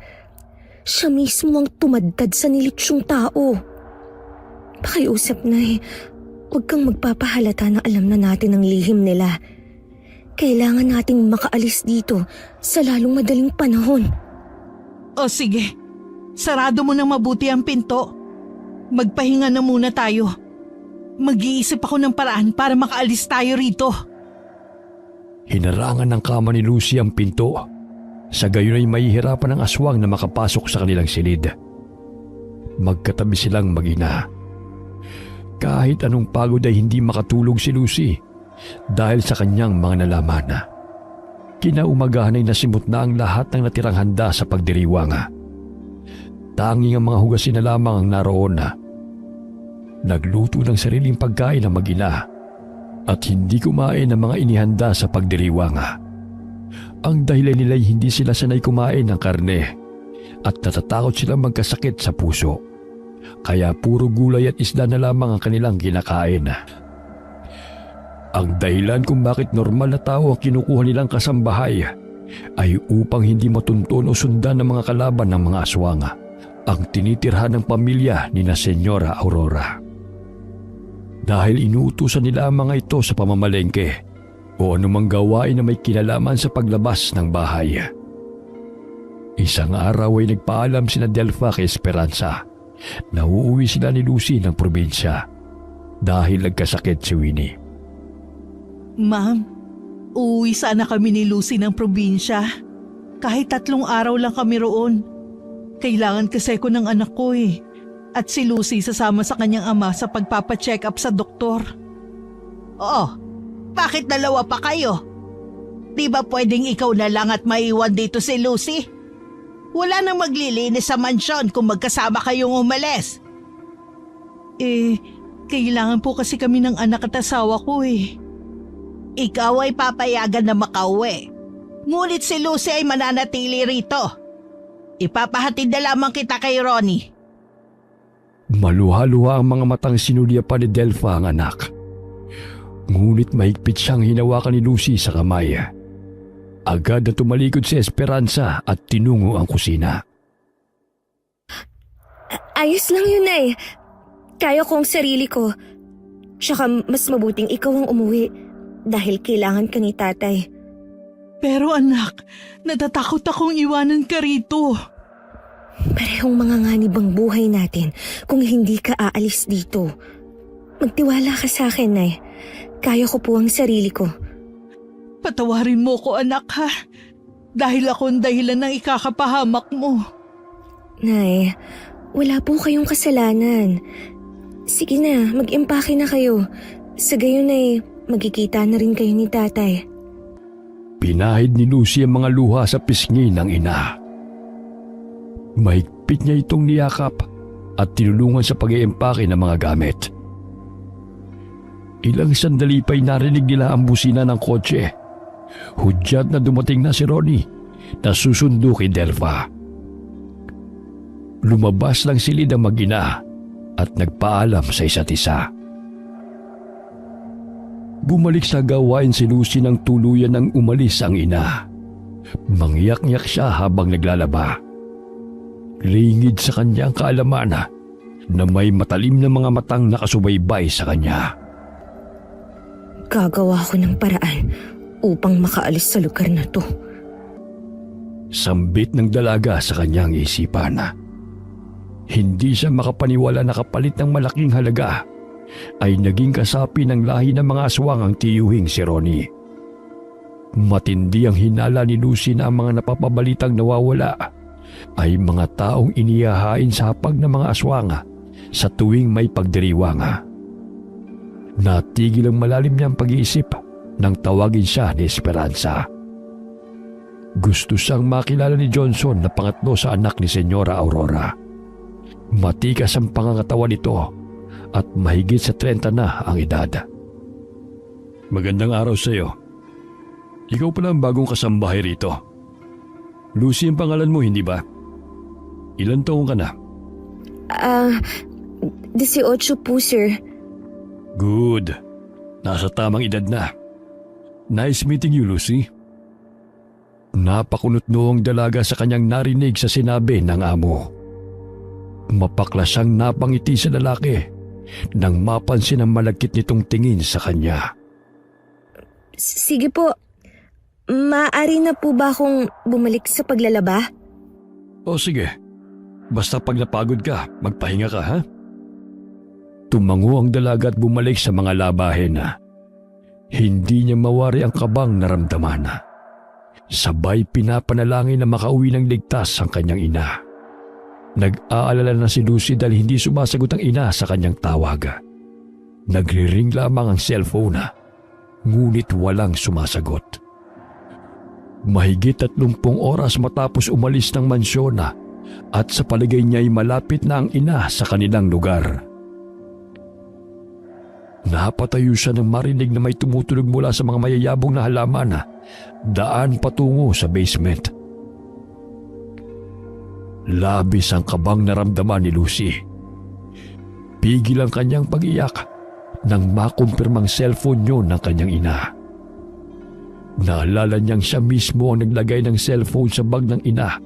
Siya mismo ang tumadtad sa nilitsyong tao. Pakiusap, Nay. Huwag kang magpapahalata na alam na natin ang lihim nila. Kailangan nating makaalis dito sa lalong madaling panahon. O sige, sarado mo nang mabuti ang pinto. Magpahinga na muna tayo. Mag-iisip ako ng paraan para makaalis tayo rito. Hinarangan ng kama ni Lucy ang pinto. Sa gayon ay mahihirapan ang aswang na makapasok sa kanilang silid. Magkatabi silang mag-ina. Kahit anong pagod ay hindi makatulog si Lucy dahil sa kanyang mga nalaman. Kinaumagahan ay nasimot na ang lahat ng natirang handa sa pagdiriwang. Tanging ang mga hugasin na lamang ang naroon. Nagluto ng sariling pagkain ang mag-ina at hindi kumain ng mga inihanda sa pagdiriwang. Ang dahilan nila ay hindi sila sanay kumain ng karne at natatakot silang magkasakit sa puso. Kaya puro gulay at isda na lamang ang kanilang kinakain. Ang dahilan kung bakit normal na tao ang kinukuha nilang kasambahay ay upang hindi matuntun o sundan ng mga kalaban ng mga aswang ang tinitirhan ng pamilya ni na Senyora Aurora. Dahil inuutusan nila ang mga ito sa pamamalengke o anumang gawain na may kinalaman sa paglabas ng bahay. Isang araw ay nagpaalam sina Delpha kay Esperanza na uuwi sila ni Lucy ng probinsya dahil nagkasakit si Winnie. Ma'am, uuwi sana kami ni Lucy ng probinsya. Kahit 3 araw lang kami roon. Kailangan kasi ko ng anak ko eh. At si Lucy sasama sa kanyang ama sa pagpapacheck up sa doktor. Oo, bakit 2 pa kayo? Di ba pwedeng ikaw na lang at maiwan dito si Lucy? Wala nang maglilinis sa mansyon kung magkasama kayong umalis. Kailangan po kasi kami ng anak at asawa ko eh. Ikaw ay papayagan na makauwi. Ngunit si Lucy ay mananatili rito. Ipapahatid na lamang kita kay Ronnie. Maluha-luha ang mga matang sinulya pa ni Delpha ang anak. Ngunit mahigpit siyang hinawakan ni Lucy sa kamay. Agad na tumalikod si Esperanza at tinungo ang kusina. Ayos lang yun, Nay. Kaya ko ang sarili ko. Tsaka mas mabuting ikaw ang umuwi dahil kailangan ka ni Tatay. Pero anak, natatakot akong iwanan ka rito. Parehong mga nganib ang buhay natin kung hindi ka aalis dito. Magtiwala ka sa akin, Nay. Kaya ko po ang sarili ko. Patawarin mo ko, anak, ha? Dahil ako ang dahilan ng ikakapahamak mo. Nay, wala po kayong kasalanan. Sige na, mag-impake na kayo. Sa gayon ay magkikita na rin kayo ni Tatay. Pinahid ni Lucy ang mga luha sa pisngi ng ina. Mahigpit niya itong niyakap at tinulungan sa pag-iimpake ng mga gamit. Ilang sandali pa'y narinig nila ang busina ng kotse. Hudyat na dumating na si Ronnie na susundo kay Delpha. Lumabas lang silid ang mag-ina at nagpaalam sa isa't isa. Bumalik sa gawain si Lucy nang tuluyan ng umalis ang ina. Mangyak-ngyak siya habang naglalaba. Lingid sa kanya ang kaalaman na may matalim na mga matang nakasubaybay sa kanya. Gagawa ko ng paraan upang makaalis sa lugar na to. Sambit ng dalaga sa kanyang isipan. Hindi siya makapaniwala na kapalit ng malaking halaga ay naging kasapi ng lahi ng mga aswang ang tiyuhing si Ronnie. Matindi ang hinala ni Lucy na ang mga napapabalitang nawawala ay mga taong inihahain sa hapag ng mga aswang sa tuwing may pagdiriwang. Natigil ang malalim niyang pag-iisip nang tawagin siya ni Esperanza. Gusto siyang makilala ni Johnson na pangatlo sa anak ni Senyora Aurora. Matikas ang pangangatawan nito at mahigit sa 30 na ang edad. Magandang araw sa iyo. Ikaw pala ang bagong kasambahay rito. Lucy ang pangalan mo, hindi ba? Ilan taong ka na? 18 po, sir. Good. Nasa tamang edad na. Nice meeting you, Lucy. Napakunot noong dalaga sa kanyang narinig sa sinabi ng amo. Mapakla siyang napangiti sa lalaki nang mapansin ang malagkit nitong tingin sa kanya. Sige po. Maaari na po ba akong bumalik sa paglalaba? O sige. Basta pag napagod ka, magpahinga ka, ha? Tumango ang dalaga at bumalik sa mga labahin. Hindi niya mawari ang kabang naramdaman. Sabay pinapanalangin na makauwi ng ligtas ang kanyang ina. Nag-aalala na si Lucy dahil hindi sumasagot ang ina sa kanyang tawag. Nagri-ring lamang ang cellphone, ngunit walang sumasagot. Mahigit 30 oras matapos umalis ng mansyon at sa palagay niya ay malapit na ang ina sa kanilang lugar. Napatayo siya nang marinig na may tumutunog mula sa mga mayayabong na halaman daan patungo sa basement. Labis ang kabang naramdaman ni Lucy. Pigil ang kanyang pag-iyak nang makumpirmang cellphone yun ng kanyang ina. Naalala niyang siya mismo ang naglagay ng cellphone sa bag ng ina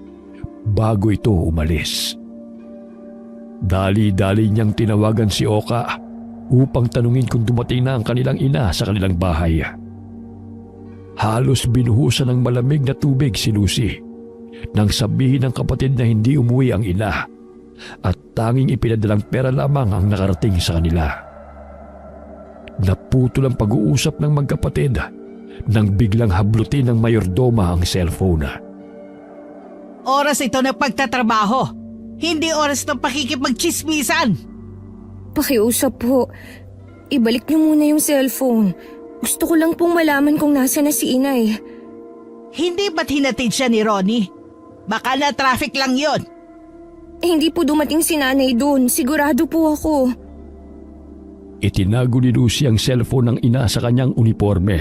bago ito umalis. Dali-dali niyang tinawagan si Oka upang tanungin kung dumating na ang kanilang ina sa kanilang bahay. Halos binuhusan ng malamig na tubig si Lucy nang sabihin ng kapatid na hindi umuwi ang ina at tanging ipinadalang pera lamang ang nakarating sa kanila. Naputol ang pag-uusap ng magkapatid nang biglang hablutin ng mayordoma ang cellphone. Oras ito ng pagtatrabaho. Hindi oras ng pakikipagchismisan. Pakiusap po. Ibalik niyo muna yung cellphone. Gusto ko lang pong malaman kung nasa na si inay. Hindi ba't hinatid siya ni Ronnie? Baka na traffic lang yon. Hindi po dumating si nanay doon. Sigurado po ako. Itinago ni Lucy ang cellphone ng ina sa kanyang uniforme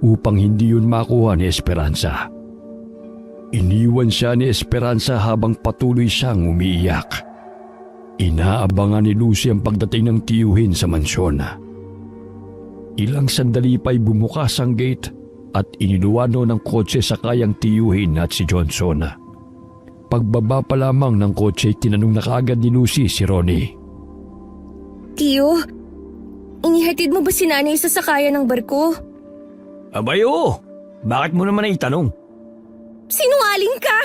upang hindi yun makuha ni Esperanza. Iniwan siya ni Esperanza habang patuloy siyang umiiyak. Inaabangan ni Lucy ang pagdating ng tiyuhin sa mansyon. Ilang sandali pa'y bumukas ang gate at iniluwano ng kotse sa kayang tiyuhin at si Johnson. Pagbaba pa lamang ng kotse, tinanong na kaagad ni Lucy si Ronnie. Tiyo, inihatid mo ba si nanay sa sakayan ng barko? Abay oo, bakit mo naman itanong? Sinungaling ka!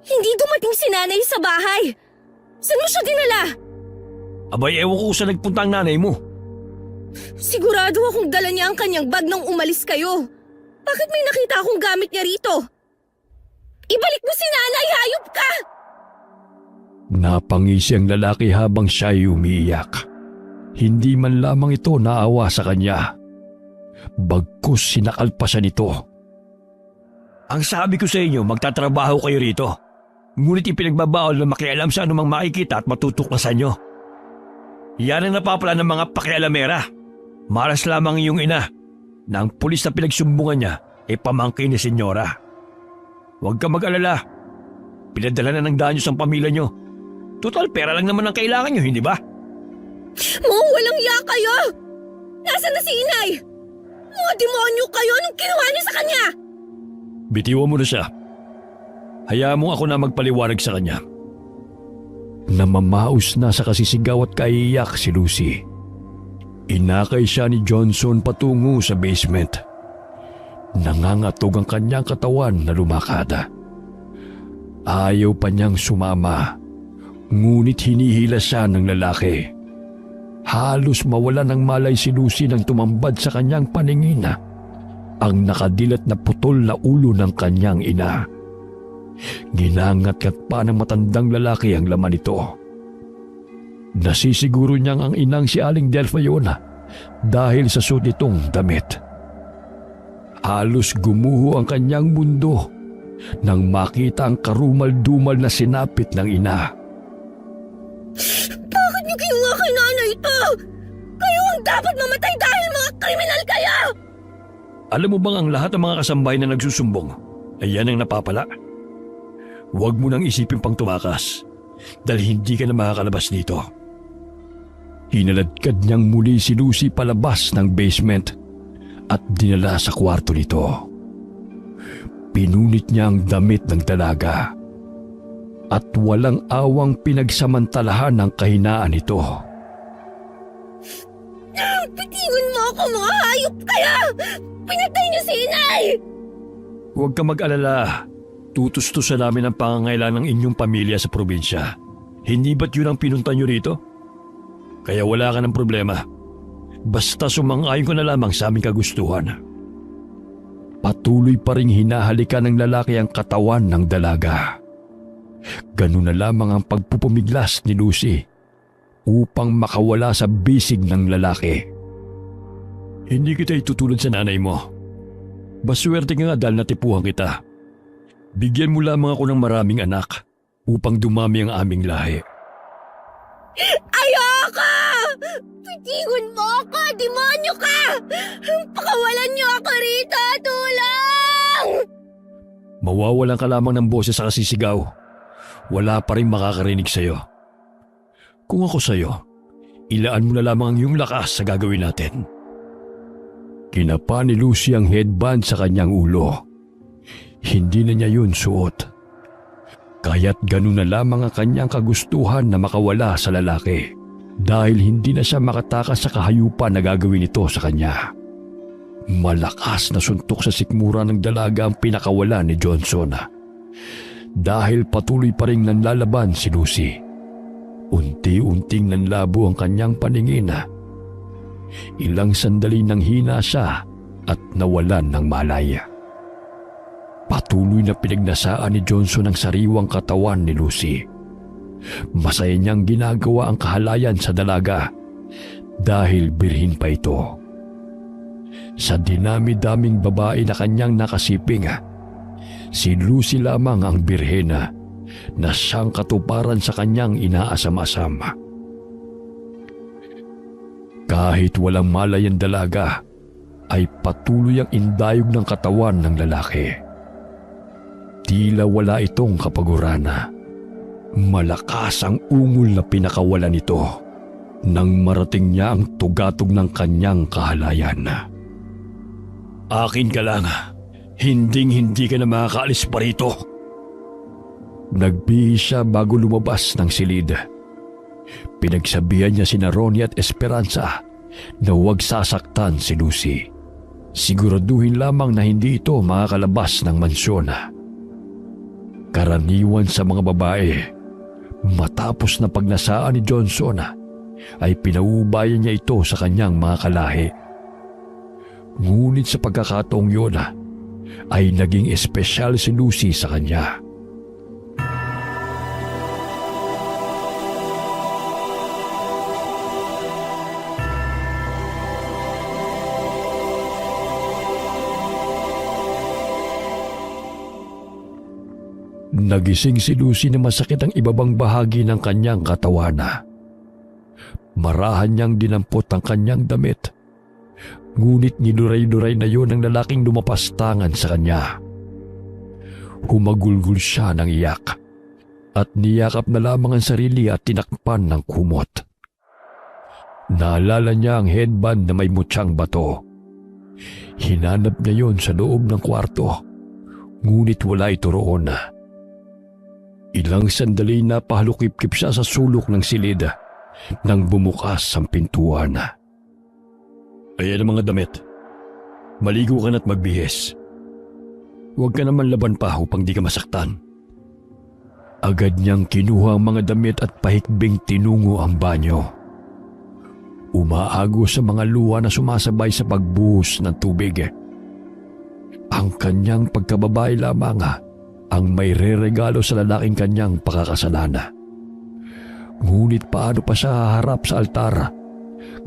Hindi dumating si nanay sa bahay. Saan mo siya dinala? Abay ewan ko saan nagpunta ang nanay mo. Sigurado akong dala niya ang kanyang bag nang umalis kayo. Bakit may nakita akong gamit niya rito? Ibalik mo si nanay, hayop ka! Napangisi ang lalaki habang siya'y umiiyak. Hindi man lamang ito naawa sa kanya. Bagkus sinakal pa siya nito. Ang sabi ko sa inyo, magtatrabaho kayo rito. Ngunit ipinagbabawal na makialam sa anumang makikita at matutuklasan nyo. Yan ang napapala ng mga pakialamera. Maras lamang iyong ina na ang pulis na pinagsumbungan niya ay pamangkin ni Senyora. Huwag ka mag-alala. Pinadala na ng danyos ang pamilya nyo. Total pera lang naman ang kailangan nyo, hindi ba? Mga walang ya kayo! Nasaan na si inay? Mga demonyo kayo! Anong kinuha niyo sa kanya? Bitiwan mo na siya. Hayaan mo ako na magpaliwanag sa kanya. Namamaos na sa kasisigaw at kaiiyak si Lucy. Inakay siya ni Johnson patungo sa basement. Nangangatog ang kanyang katawan na lumakad. Ayaw pa niyang sumama, ngunit hinihila siya ng lalaki. Halos mawala ng malay si Lucy nang tumambad sa kanyang paningin ang nakadilat na putol na ulo ng kanyang ina. Ginangat-ngat pa ng matandang lalaki ang laman nito. Nasisiguro niyang ang inang si Aling Delfa yun dahil sa suot nitong damit. Halos gumuho ang kanyang mundo nang makita ang karumal-dumal na sinapit ng ina. Bakit niyo kinuha kay nanay ito? Kayo ang dapat mamatay dahil mga kriminal kayo! Alam mo bang ang lahat ng mga kasambahay na nagsusumbong ay yan ang napapala? Huwag mo nang isipin pang tumakas dahil hindi ka na makakalabas dito. Hinaladkad niyang muli si Lucy palabas ng basement at dinala sa kwarto nito. Pinunit niya ang damit ng dalaga at walang awang pinagsamantalahan ng kahinaan nito. Bitawan mo ako, mga hayop kaya! Pinatay niyo si inay! Huwag ka mag-alala. Tutustusan namin ang pangangailangan ng inyong pamilya sa probinsya. Hindi ba't yun ang pinunta nyo rito? Kaya wala ka ng problema. Basta sumang-ayon ko na lamang sa aming kagustuhan. Patuloy pa ring hinahalikan ng lalaki ang katawan ng dalaga. Ganun na lamang ang pagpupumiglas ni Lucy upang makawala sa bisig ng lalaki. Hindi kita itutulad sa nanay mo. Baswerte ka nga dahil natipuhan kita. Bigyan mo lamang ako ng maraming anak upang dumami ang aming lahi. Ayoko! Bitawan mo ako! Demonyo ka! Pakawalan niyo ako rito! Tulong! Mawawalan ka lamang ng boses sa kasisigaw. Wala pa rin makakarinig sa'yo. Kung ako sa'yo, Ilaan mo na lamang ang iyong lakas sa gagawin natin. Kinapa ni Lucy ang headband sa kanyang ulo. Hindi na niya yun suot. Kaya't ganun na lamang ang kanyang kagustuhan na makawala sa lalaki dahil hindi na siya makatakas sa kahayupan na gagawin ito sa kanya. Malakas na suntok sa sikmura ng dalaga ang pinakawala ni Johnson. Dahil patuloy pa rin nanlalaban si Lucy. Unti-unting nanlabo ang kanyang paningin. Ilang sandali nang hina siya at nawalan ng malay. Patuloy na pinagnasaan ni Johnson ang sariwang katawan ni Lucy. Masaya niyang ginagawa ang kahalayan sa dalaga dahil birhin pa ito. Sa dinami-daming babae na kanyang nakasiping, si Lucy lamang ang birhen na siyang katuparan sa kanyang inaasam-asam. Kahit walang malay ang dalaga, ay patuloy ang indayog ng katawan ng lalaki. Tila wala itong kapagurana. Malakas ang ungol na pinakawalan nito nang marating niya ang tugatog ng kanyang kahalayan. Akin ka lang. Hinding-hindi ka na makakaalis pa rito. Nagbihis siya bago lumabas ng silid. Pinagsabihan niya sina Ronnie at Esperanza na huwag sasaktan si Lucy. Siguraduhin lamang na hindi ito makakalabas ng mansyon. Karaniwan sa mga babae, matapos na pagnasaan ni Johnson, ay pinauubayan niya ito sa kanyang mga kalahi. Ngunit sa pagkakataong yun, ay naging espesyal si Lucy sa kanya. Nagising si Lucy na masakit ang ibabang bahagi ng kanyang katawan. Marahan niyang dinampot ang kanyang damit. Ngunit niluray-luray na yun ang lalaking lumapastangan sa kanya. Humagulgul siya ng iyak at niyakap na lamang ang sarili at tinakpan ng kumot. Naalala niya ang headband na may mutyang bato. Hinanap niya yun sa loob ng kwarto, ngunit wala ito roon. Ilang sandali na pahalukip-kip siya sa sulok ng silid nang bumukas ang pintuan. Ayan ang mga damit. Maligo ka na't magbihis. Huwag ka naman laban pa upang di ka masaktan. Agad niyang kinuha ang mga damit at pahikbing tinungo ang banyo. Umaago sa mga luha na sumasabay sa pagbuhos ng tubig. Ang kanyang pagkababae lamang ang may reregalo sa lalaking kanyang pakakasalana. Ngunit paano pa siya haharap sa altar?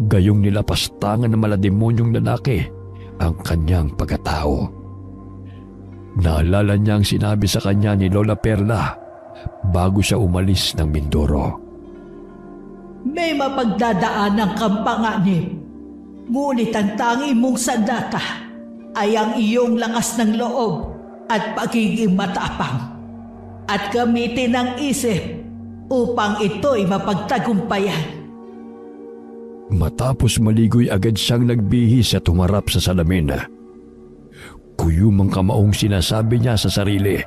Gayong nilapastangan ng malademonyong lalaki ang kanyang pagkatao. Naalala niyang sinabi sa kanya ni Lola Perla bago siya umalis ng Mindoro. May mapagdadaanan kang panganib, ngunit ang tangi mong sandata ay ang iyong lakas ng loob at pagiging matapang, at gamitin ang isip upang ito'y mapagtagumpayan. Matapos maligoy agad siyang nagbihis at humarap sa salamin. Kuyum ang kamaong sinasabi niya sa sarili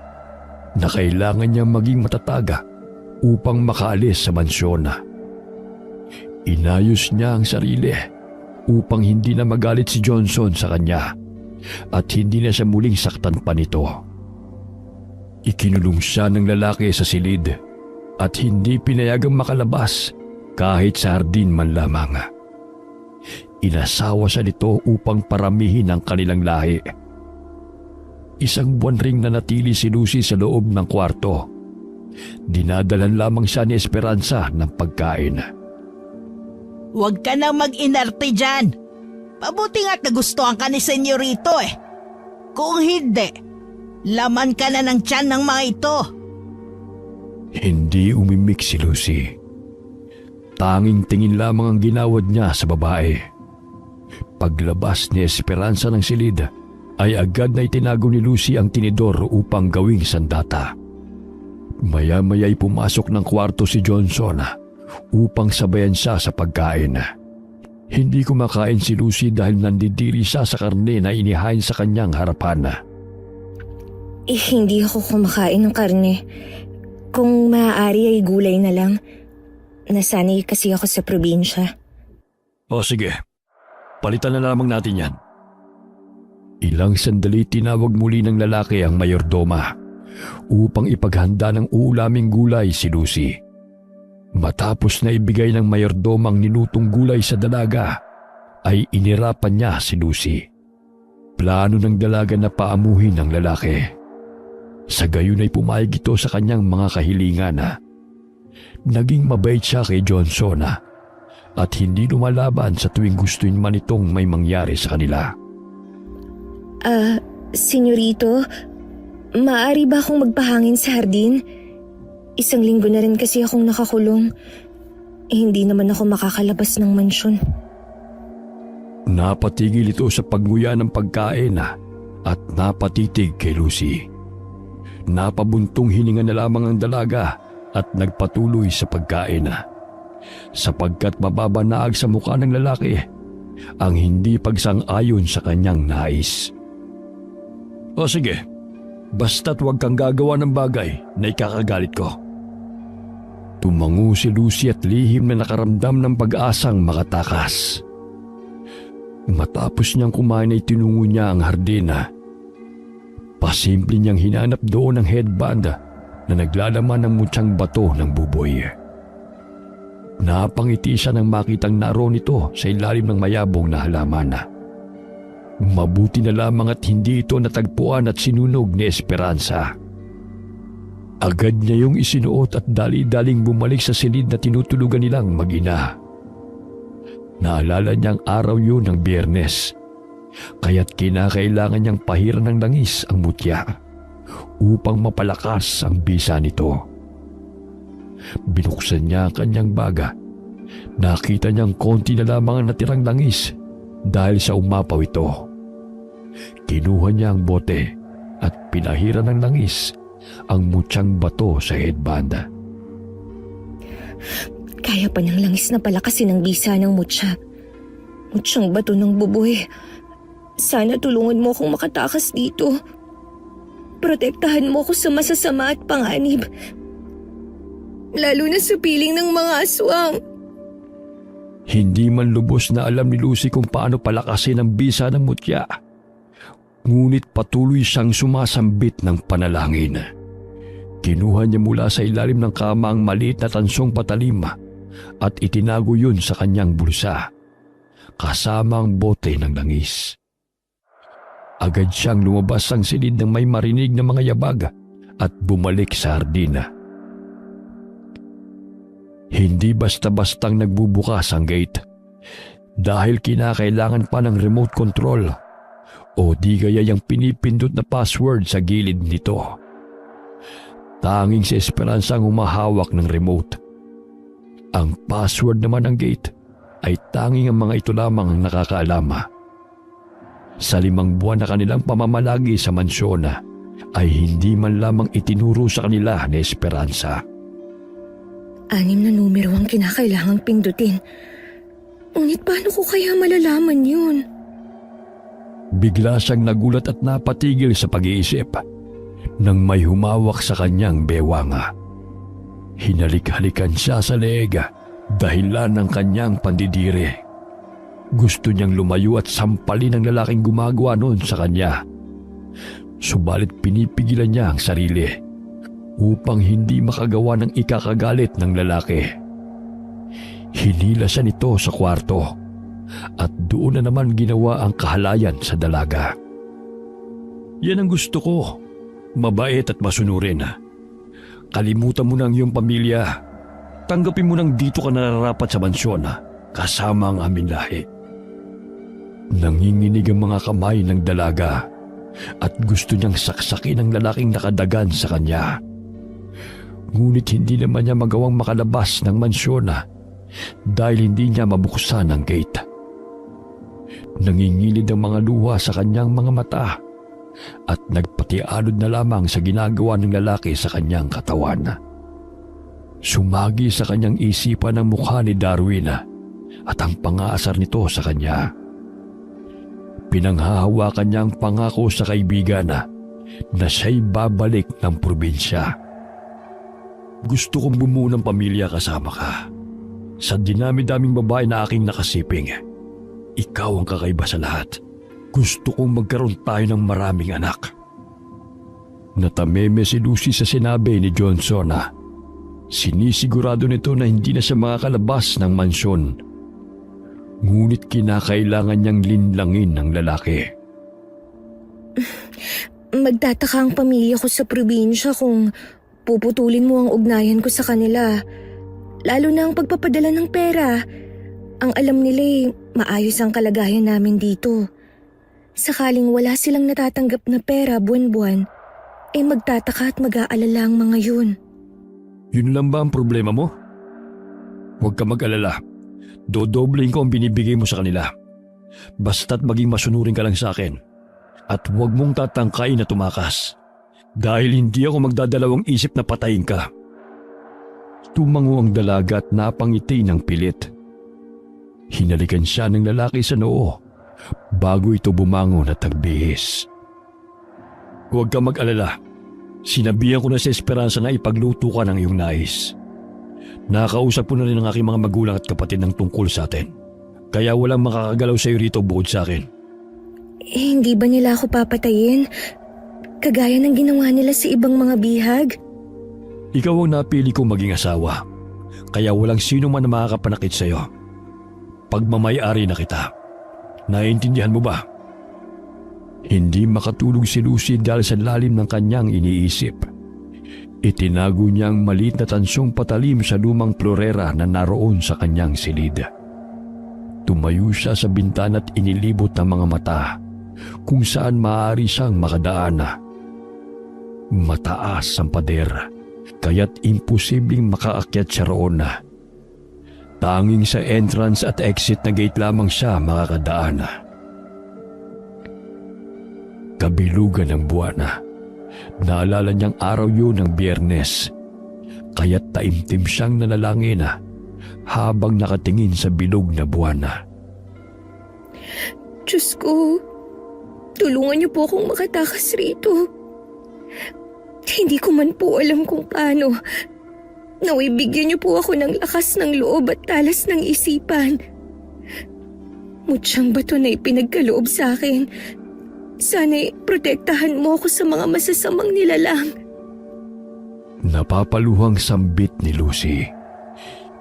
na kailangan niyang maging matataga upang makaalis sa mansyon. Inayos niya ang sarili upang hindi na magalit si Johnson sa kanya at hindi na siya muling saktan pa nito. Ikinulong siya ng lalaki sa silid at hindi pinayagang makalabas kahit sa hardin man lamang. Inasawa siya nito upang paramihin ang kanilang lahi. Isang buwan ring nanatili si Lucy sa loob ng kwarto. Dinadalan lamang siya ni Esperanza ng pagkain. Huwag ka nang mag-inarte dyan. Mabuti nga't nagustuhan ka ni Senyorito eh. Kung hindi, laman ka na ng tiyan ng mga ito. Hindi umimik si Lucy. Tanging tingin lamang ang ginawad niya sa babae. Paglabas ni Esperanza ng silid, ay agad na itinago ni Lucy ang tinidor upang gawing sandata. Maya-maya'y pumasok ng kwarto si Johnson upang sabayan siya sa pagkain. Hindi kumakain si Lucy dahil nandidiri siya sa karne na inihain sa kanyang harapan. Hindi ako kumakain ng karne. Kung maaari ay gulay na lang. Nasanay kasi ako sa probinsya. O sige, palitan na lamang natin yan. Ilang sandali tinawag muli ng lalaki ang mayordoma upang ipaghanda ng uulaming gulay si Lucy. Matapos na ibigay ng mayordoma ang ninutong gulay sa dalaga, ay inirapan niya si Lucy. Plano ng dalaga na paamuhin ng lalaki. Sa gayon ay pumayag ito sa kanyang mga kahilingan. Naging mabait siya kay Johnson at hindi lumalaban sa tuwing gusto man itong may mangyari sa kanila. Senyorito, maaari ba akong magpahangin sa hardin? 1 linggo na rin kasi akong nakakulong. Hindi naman ako makakalabas ng mansyon. Napatigil ito sa pagguya ng pagkain at napatitig kay Lucy. Napabuntong hininga na lamang ang dalaga at nagpatuloy sa pagkain. Sapagkat mababanaag sa mukha ng lalaki ang hindi pagsang-ayon sa kanyang nais. O sige, basta't huwag kang gagawa ng bagay na ikakagalit ko. Tumango si Lucy at lihim na nakaramdam ng pag-asang makatakas. Matapos niyang kumain ay tinungo niya ang hardina. Pasimple niyang hinanap doon ang headband na naglalaman ng mutyang bato ng buboy. Napangiti siya nang makitang naroon ito sa ilalim ng mayabong na halaman. Mabuti na lamang at hindi ito natagpuan at sinunog ni Esperanza. Agad niya yung isinuot at dali-daling bumalik sa silid na tinutulugan nilang mag-ina. Naalala niyang araw yun ng Biyernes, kaya't kinakailangan niyang pahiran ng langis ang mutya upang mapalakas ang bisa nito. Binuksan niya ang kanyang baga. Nakita niyang konti na lamang ang natirang langis dahil sa umapaw ito. Kinuha niya ang bote at pinahiran ng langis ang mutyang bato sa headband. Kaya pa ng langis na palakasin ang bisa ng mutya. Mutyang bato ng buboy. Sana tulungan mo akong makatakas dito. Protektahan mo ako sa masasama at panganib. Lalo na sa piling ng mga aswang. Hindi man lubos na alam ni Lucy kung paano palakasin ang bisa ng mutya. Ngunit patuloy siyang sumasambit ng panalangin. Kinuha niya mula sa ilalim ng kama ang maliit na tansong patalim at itinago yun sa kanyang bulsa, kasama ang bote ng langis. Agad siyang lumabas ang silid ng may marinig na mga yabag at bumalik sa hardina. Hindi basta-bastang nagbubukas ang gate dahil kinakailangan pa ng remote control o di kaya yung pinipindot na password sa gilid nito. Tanging si Esperanza ang humahawak ng remote. Ang password naman ng gate ay tanging ang mga ito lamang ang nakakaalama. Sa 5 buwan na kanilang pamamalagi sa mansyon ay hindi man lamang itinuro sa kanila ni Esperanza. 6 na numero ang kinakailangang pindutin. Ngunit paano ko kaya malalaman yun? Bigla siyang nagulat at napatigil sa pag-iisip nang may humawak sa kanyang bewanga. Hinalik-halikan siya sa leeg dahilan ng kanyang pandidiri. Gusto niyang lumayo at sampalin ang lalaking gumagawa noon sa kanya. Subalit pinipigilan niya ang sarili upang hindi makagawa ng ikakagalit ng lalaki. Hinila siya nito sa kwarto at doon na naman ginawa ang kahalayan sa dalaga. Yan ang gusto ko, mabait at masunurin. Kalimutan mo na ang iyong pamilya. Tanggapin mo nang dito ka nararapat sa mansyon kasama ang aming lahi. Nanginginig ang mga kamay ng dalaga at gusto niyang saksakin ang lalaking nakadagan sa kanya. Ngunit hindi naman niya magawang makalabas ng mansyon dahil hindi niya mabuksan ang gate. Nangingilid ang mga luha sa kanyang mga mata at nagpatialod na lamang sa ginagawa ng lalaki sa kanyang katawan. Sumagi sa kanyang isipan ang mukha ni Darwin at ang pang-aasar nito sa kanya. Pinanghahawakan niya ang pangako sa kaibigan na siya'y babalik ng probinsya. Gusto kong bumuo ng pamilya kasama ka. Sa dinami-daming babae na aking nakasiping, ikaw ang kakaiba sa lahat. Gusto kong magkaroon tayo ng maraming anak. Natameme si Lucy sa sinabi ni Johnson sinisigurado nito na hindi na siya makakalabas ng mansyon. Ngunit kinakailangan niyang linlangin ng lalaki. Magtataka ang pamilya ko sa probinsya kung puputulin mo ang ugnayan ko sa kanila. Lalo na ang pagpapadala ng pera. Ang alam nila maayos ang kalagayan namin dito. Sakaling wala silang natatanggap na pera buwan-buwan, magtataka at mag-aalala ang mga yun. Yun lang ba ang problema mo? Huwag ka mag-alala. Dodobling ko ang binibigay mo sa kanila. Basta't maging masunurin ka lang sa akin. At huwag mong tatangkain na tumakas. Dahil hindi ako magdadalawang isip na patayin ka. Tumango ang dalaga at napangiti ng pilit. Hinalikan siya ng lalaki sa noo bago ito bumangon at nagbihis. Huwag ka mag-alala. Sinabihan ko na si Esperanza na ipagluto ka ng iyong nais. Nakausap ko na rin ang aking mga magulang at kapatid ng tungkol sa atin. Kaya walang makakagalaw sa iyo rito bukod sa akin. Hindi ba nila ako papatayin? Kagaya ng ginawa nila sa ibang mga bihag? Ikaw ang napili kong maging asawa. Kaya walang sino man na makakapanakit sa iyo. Pagmamay-ari na kita. Naiintindihan mo ba? Hindi makatulog si Lucy dahil sa lalim ng kanyang iniisip. Itinago niya ang maliit na tansyong patalim sa lumang florera na naroon sa kanyang silid. Tumayo siya sa bintana at inilibot ang mga mata kung saan maaari siyang makadaan. Mataas ang pader, kaya't imposibleng makaakyat siya roon. Tanging sa entrance at exit na gate lamang siya makakadaan. Kabilugan ng buwan. Naalala niyang araw yun ng Biyernes, kaya't taimtim siyang nanalangin habang nakatingin sa bilog na buwan. Diyos ko, tulungan niyo po akong makatakas rito. Hindi ko man po alam kung paano. Naway bigyan niyo po ako ng lakas ng loob at talas ng isipan. Mutyang bato na ipinagkaloob sa akin. Sana'y protektahan mo ako sa mga masasamang nilalang. Napapaluhang sambit ni Lucy.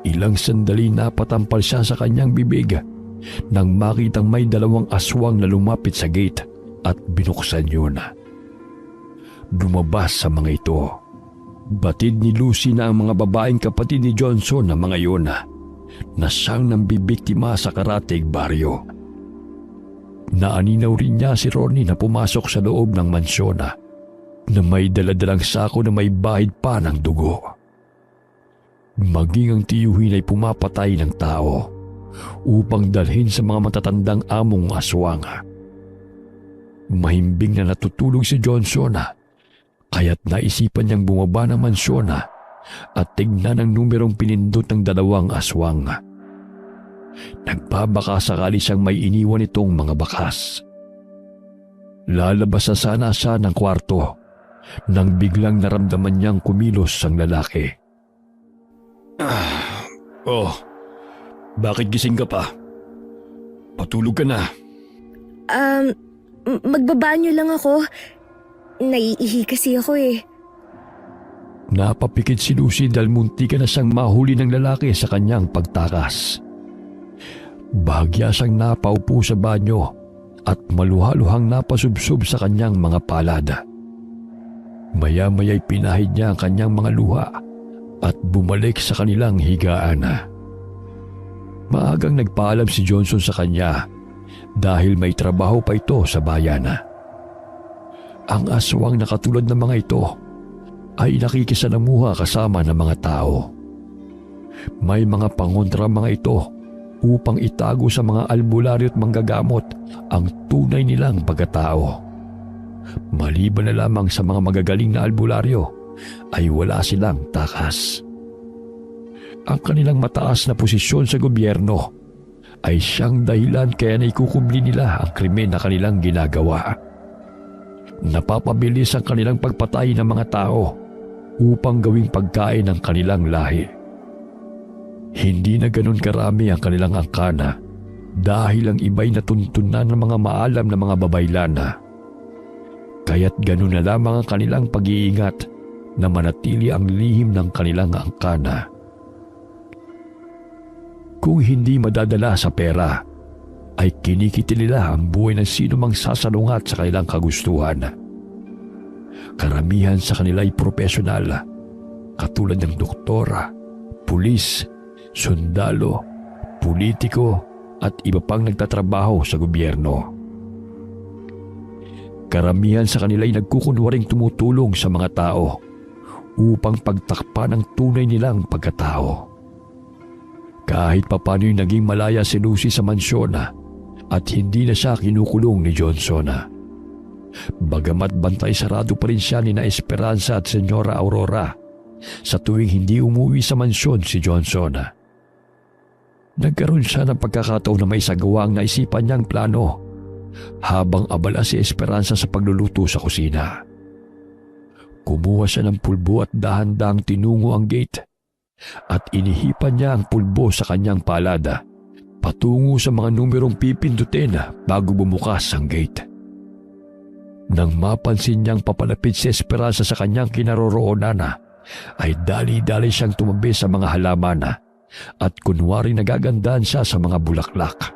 Ilang sandali napatampal siya sa kanyang bibig nang makitang may dalawang aswang na lumapit sa gate at binuksan yun. Lumabas sa mga ito. Batid ni Lucy na ang mga babaeng kapatid ni Johnson na mga yun na siyang nambibiktima sa Karatig Baryo. Naaninaw rin niya si Ronnie na pumasok sa loob ng mansyon na may daladalang sako na may bahid pa ng dugo. Maging ang tiyuhin ay pumapatay ng tao upang dalhin sa mga matatandang among aswang. Mahimbing na natutulog si Johnson kaya't naisipan niyang bumaba ng mansyon at tignan ang numerong pinindot ng dalawang aswang. Nagbabaka sakali siyang may iniwan itong mga bakas. Lalabas na sana siya ng kwarto nang biglang naramdaman niyang kumilos ang lalaki. Bakit gising ka pa? Patulog ka na. Magbabanyo lang ako. Naiihi kasi ako Napapikit si Lucy dahil munti ka na siyang mahuli ng lalaki sa kanyang pagtakas. Bahagya siyang napaupo sa banyo at maluhaluhang napasubsob sa kanyang mga palad. Maya-maya'y pinahid niya ang kanyang mga luha at bumalik sa kanilang higaan. Maagang nagpaalam si Johnson sa kanya dahil may trabaho pa ito sa bayan. Ang aswang na katulad ng mga ito ay nakikisalamuha kasama ng mga tao. May mga pangontra mga ito upang itago sa mga albularyo at manggagamot ang tunay nilang pagkatao. Maliban na lamang sa mga magagaling na albularyo ay wala silang takas. ang kanilang mataas na posisyon sa gobyerno ay siyang dahilan kaya naikukubli nila ang krimen na kanilang ginagawa. Napapabilis ang kanilang pagpatay ng mga tao upang gawing pagkain ng kanilang lahi. Hindi na ganun karami ang kanilang angkana dahil ang iba'y natuntunan ng mga maalam na mga babaylana. Kaya't ganun na lamang ang kanilang pag-iingat na manatili ang lihim ng kanilang angkana. Kung hindi madadala sa pera, ay kinikiti nila ang buhay ng sino mang sasalungat sa kanilang kagustuhan. Karamihan sa kanila ay profesional, katulad ng doktora, pulis, sundalo, politiko at iba pang nagtatrabaho sa gobyerno. Karamihan sa kanila ay nagkukunwaring tumutulong sa mga tao upang pagtakpan ang tunay nilang pagkatao. Kahit papano'y naging malaya si Lucy sa mansyon at hindi na siya kinukulong ni Johnson. Bagamat bantay sarado pa rin siya ni na Esperanza at Senyora Aurora sa tuwing hindi umuwi sa mansyon si Johnson. Nagkaroon siya ng pagkakataon na may sagawa ang naisipan niyang plano habang abala si Esperanza sa pagluluto sa kusina. Kumuha siya ng pulbo at dahan-dahang tinungo ang gate at inihipan niya ang pulbo sa kanyang palada patungo sa mga numerong pipindutin bago bumukas ang gate. Nang mapansin niyang papalapit si Esperanza sa kanyang kinaroroonan, ay dali-dali siyang tumabi sa mga halaman at kunwari nagagandahan siya sa mga bulaklak.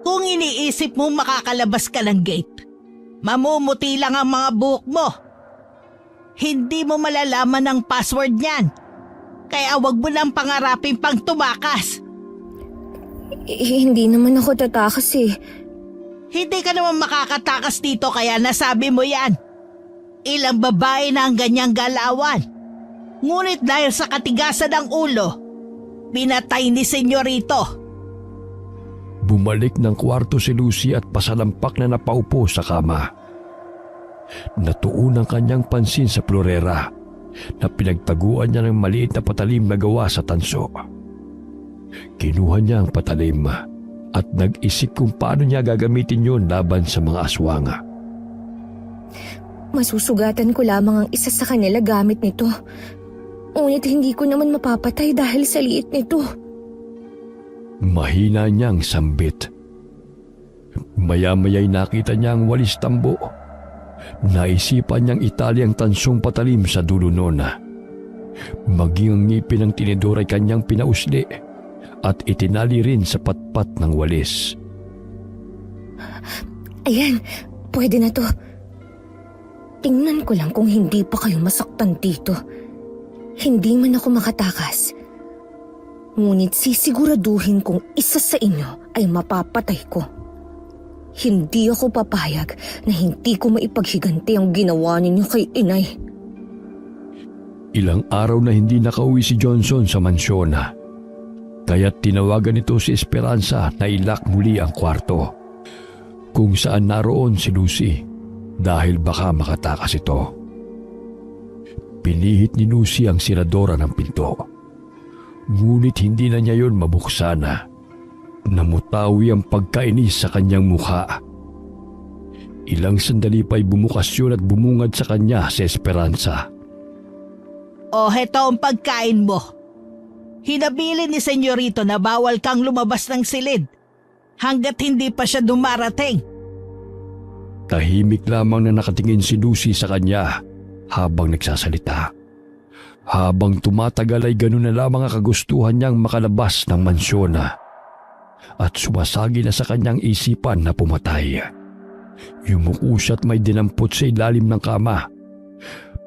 Kung iniisip mo makakalabas ka ng gate, mamumuti lang ang mga buhok mo. Hindi mo malalaman ang password niyan. Kaya wag mo nang pangarapin pang tumakas. Hindi naman ako tatakas eh. Hindi ka naman makakatakas dito kaya nasabi mo yan. Ilang babae na ang ganyang galawan. Ngunit dahil sa katigasan ng ulo, pinatay ni Senyorito. Bumalik ng kwarto si Lucy at pasalampak na napaupo sa kama. Natuon ang kanyang pansin sa florera na pinagtaguan niya ng maliit na patalim na gawa sa tanso. Kinuha niya ang patalim at nag-isip kung paano niya gagamitin yun laban sa mga aswang. Masusugatan ko lamang ang isa sa kanila gamit nito. Ngunit hindi ko naman mapapatay dahil sa liit nito. Mahina niyang sambit. Maya-maya'y nakita niya ang walis tambo. Naisipan niyang itali ang tansong patalim sa dulo nun. Maging ang ngipin ng tinidor ay kanyang pinausli at itinali rin sa patpat ng walis. Ayan, pwede na to. Tingnan ko lang kung hindi pa kayo masaktan dito. Hindi man ako makatakas. Ngunit sisiguraduhin kong isa sa inyo ay mapapatay ko. Hindi ako papayag na hindi ko maipaghiganti ang ginawa ninyo kay inay. Ilang araw na hindi nakauwi si Johnson sa mansyon. Kaya't tinawagan nito si Esperanza na ilak muli ang kwarto kung saan naroon si Lucy dahil baka makatakas ito. Pinihit ni Lucy ang siradora ng pinto. Ngunit hindi na niya yon mabuksan. Namutawi ang pagkainis sa kanyang mukha. Ilang sandali pa'y bumukas yun at bumungad sa kanya si Esperanza. O heto ang pagkain mo. Hinabilin ni Senyorito na bawal kang lumabas ng silid hanggat hindi pa siya dumarating. Tahimik lamang na nakatingin si Lucy sa kanya habang nagsasalita. Habang tumatagal ay ganun na lamang ang kagustuhan niyang makalabas ng mansyon at sumasagi na sa kanyang isipan na pumatay. Yumuko siya at may dinampot sa ilalim ng kama.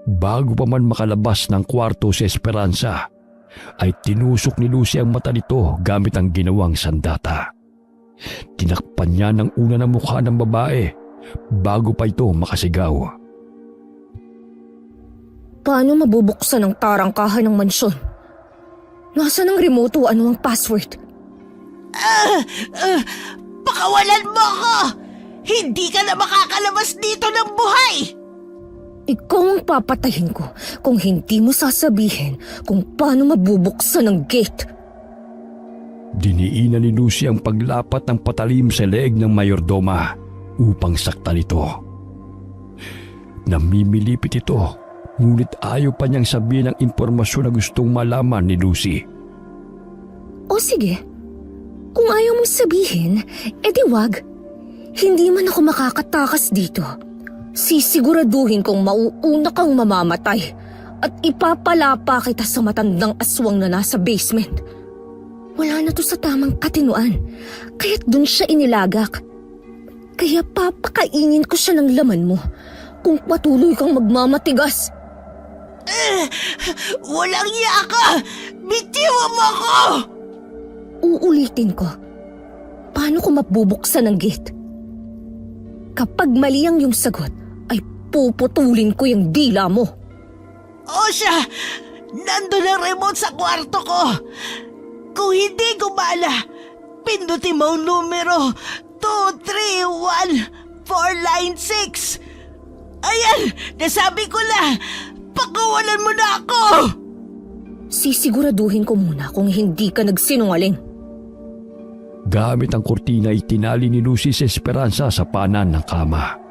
Bago pa man makalabas ng kwarto si Esperanza, ay tinusok ni Lucy ang mata nito gamit ang ginawang sandata. Tinakpan niya ng una ng mukha ng babae bago pa ito makasigaw. Paano mabubuksan ang tarangkahan ng mansyon? Nasaan ang remote o ano ang password? Pakawalan mo ako! Hindi ka na makakalabas dito ng buhay! Ikaw ang papatayin ko kung hindi mo sasabihin kung paano mabubuksan ang gate. Diniinan ni Lucy ang paglapat ng patalim sa leeg ng mayordoma upang saktan ito. Namimilipit ito, ngunit ayaw pa niyang sabihin ang impormasyon na gustong malaman ni Lucy. O sige, kung ayaw mong sabihin, edi wag. Hindi man ako makakatakas dito. Sisiguraduhin kong mauuna kang mamamatay at ipapalapa kita sa matandang aswang na nasa basement. Wala na to sa tamang katinuan, kaya't dun siya inilagak. Kaya papakainin ko siya ng laman mo kung patuloy kang magmamatigas. Walang iya ka! Bitiwan mo ako! Uulitin ko, paano ko mabubuksan ang gate? Kapag mali ang iyong sagot, ay puputulin ko yung dila mo. Osha! Nandun ang remote sa kwarto ko! Kung hindi gumala, pindutin mo ang numero 231496. Ayan! Nasabi ko na! Pakawalan mo na ako! Sisiguraduhin ko muna kung hindi ka nagsinungaling. Gamit ang kurtina ay tinali ni Lucy si Esperanza sa panan ng kama.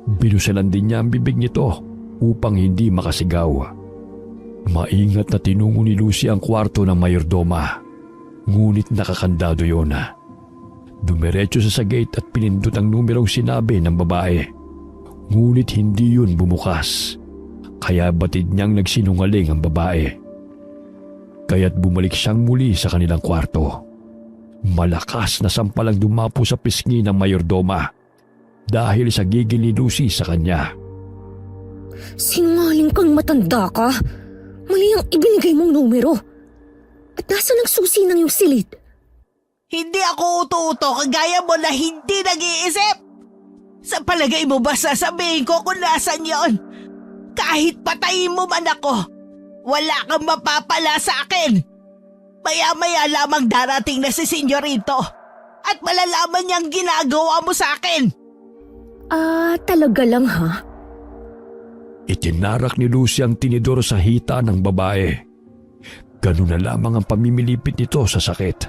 Binusalan din niya ang bibig nito upang hindi makasigaw. Maingat na tinungo ni Lucy ang kwarto ng mayordoma, ngunit nakakandado yun. Dumiretso sa gate at pinindot ang numerong sinabi ng babae. Ngunit hindi yun bumukas, kaya batid niyang nagsinungaling ang babae. Kaya't bumalik siyang muli sa kanilang kwarto. Malakas na sampalang dumapo sa pisngi ng mayordoma dahil sa gigil ni Lucy sa kanya. Sinungaling kang matanda ka. Mali ang ibinigay mong numero. At nasa ang susi ng iyong silid? Hindi ako uto-uto kagaya mo na hindi nag-iisip. Sa palagay mo ba sasabihin ko kung nasan yon? Kahit patayin mo man ako, wala kang mapapala sa akin. Maya-maya lamang darating na si Senyorito at malalaman niyang ginagawa mo sa akin. Talaga lang ha? Itinarak ni Lucy ang tinidor sa hita ng babae. Ganun na lamang ang pamimilipit nito sa sakit.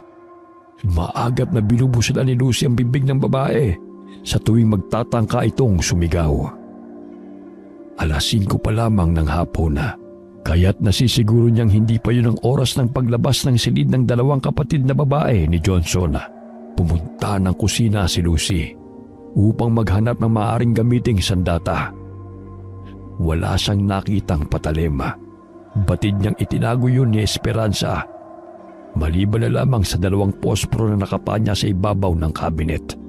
Maagap na binubusulan ni Lucy ang bibig ng babae sa tuwing magtatangka itong sumigaw. 5:00 pa lamang ng hapon na. Kaya't nasisiguro niyang hindi pa yun ang oras ng paglabas ng silid ng dalawang kapatid na babae ni Johnson. Pumunta ng kusina si Lucy upang maghanap ng maaaring gamiting sandata. Wala siyang nakitang patalim. Batid niyang itinago yun ni Esperanza, maliban na lamang sa 2 posporo na nakapanya sa ibabaw ng kabinet.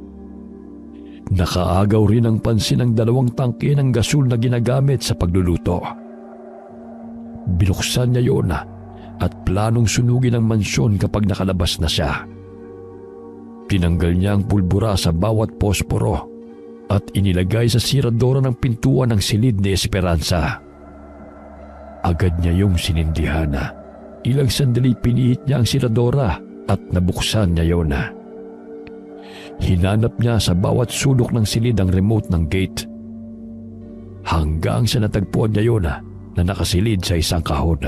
Nakaagaw rin ang pansin ng 2 tangke ng gasol na ginagamit sa pagluluto. Binuksan niya yun at planong sunugin ang mansyon kapag nakalabas na siya. Tinanggal niya ang pulbura sa bawat posporo at inilagay sa siradora ng pintuan ng silid ni Esperanza. Agad niya yung sinindihan. Ilang sandali pinihit niya ang siradora at nabuksan niya yun. Hinanap niya sa bawat sulok ng silid ang remote ng gate. Hanggang sa natagpuan niya yun na nakasilid sa isang kahon.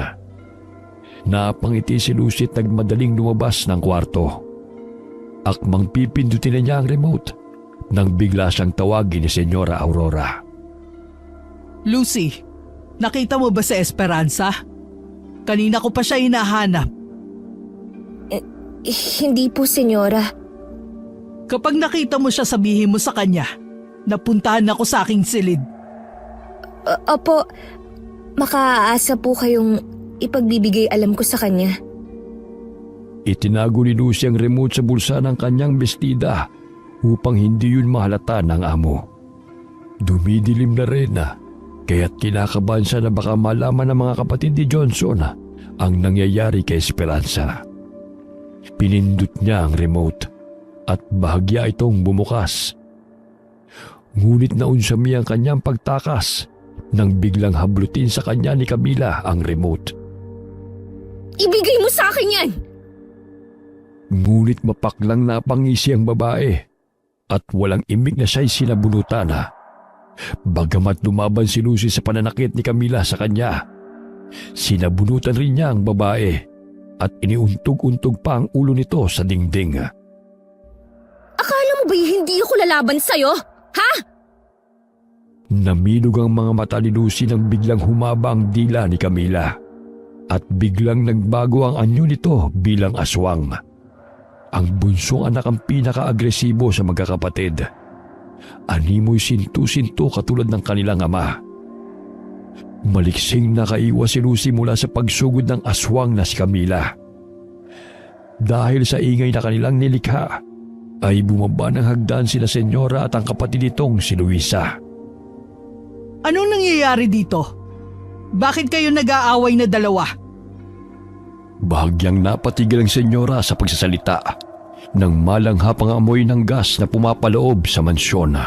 Napangiti si Lucy at nagmadaling lumabas ng kwarto. Akmang pipindutin na niya ang remote nang bigla siyang tawagin ni Senyora Aurora. Lucy, nakita mo ba si Esperanza? Kanina ko pa siya hinahanap. Hindi po, senyora. Kapag nakita mo siya, sabihin mo sa kanya, napuntahan ako sa aking silid. Opo, makaaasa po kayong ipagbibigay alam ko sa kanya. Itinago ni Lucy ang remote sa bulsa ng kanyang bestida upang hindi yun mahalata ng amo. Dumidilim na rin kaya't kinakabahan siya na baka malaman ng mga kapatid ni Johnson ang nangyayari kay Esperanza. Pinindot niya ang remote at bahagya itong bumukas. Ngunit naunsami ang kanyang pagtakas nang biglang hablutin sa kanya ni Camila ang remote. Ibigay mo sa akin yan! Ngunit mapaklang napangisi ang babae at walang imik na siya'y sinabunutan. Bagamat lumaban si Lucy sa pananakit ni Camila sa kanya, sinabunutan rin niya ang babae at iniuntog-untog pa ang ulo nito sa dingding. Akala mo ba'y hindi ako lalaban sa'yo? Ha? Namilog ang mga mata ni Lucy nang biglang humaba ang dila ni Camila at biglang nagbago ang anyo nito bilang aswang. Ang bunsong anak ang pinaka-agresibo sa magkakapatid. Animoy sintu-sinto katulad ng kanilang ama. Maliksing nakaiwas si Lucy mula sa pagsugod ng aswang na si Camila. Dahil sa ingay na kanilang nilikha, ay bumaba ng hagdan sina Senyora at ang kapatid nitong si Luisa. Anong nangyayari dito? Bakit kayo nag-aaway na dalawa? Bahagyang napatigil ang Senyora sa pagsasalita nang malanghap ang amoy ng gas na pumapaloob sa mansyon.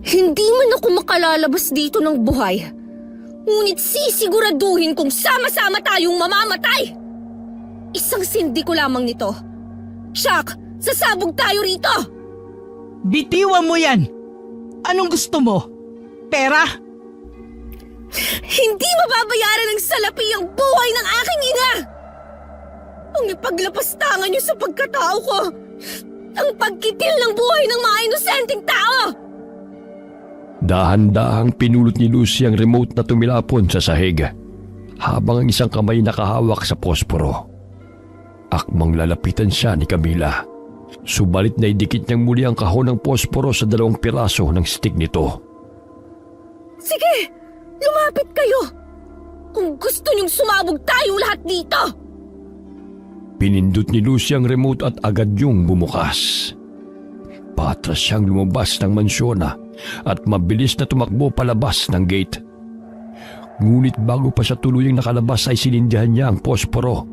Hindi man ako makalalabas dito ng buhay. Ngunit sisiguraduhin kong sama-sama tayong mamamatay. Isang sindi ko lamang nito. Shaq, sasabog tayo rito! Bitiwan mo yan! Anong gusto mo? Pera? Hindi mababayaran ng salapi ang buhay ng aking ina! Ang ipaglapastangan niyo sa pagkatao ko! Ang pagkitil ng buhay ng mga inosenteng tao! Dahan-dahang pinulot ni Lucy ang remote na tumilapon sa sahig habang ang isang kamay nakahawak sa posporo. Akmang lalapitan siya ni Camila. Subalit na idikit niyang muli ang kahon ng posporo sa 2 piraso ng stick nito. Sige! Lumapit kayo! Kung gusto niyong sumabog tayo lahat dito! Pinindot ni Lucy ang remote at agad yung bumukas. Patras siyang lumabas ng mansyon at mabilis na tumakbo palabas ng gate. Ngunit bago pa siya tuluyang nakalabas ay sinindihan niya ang posporo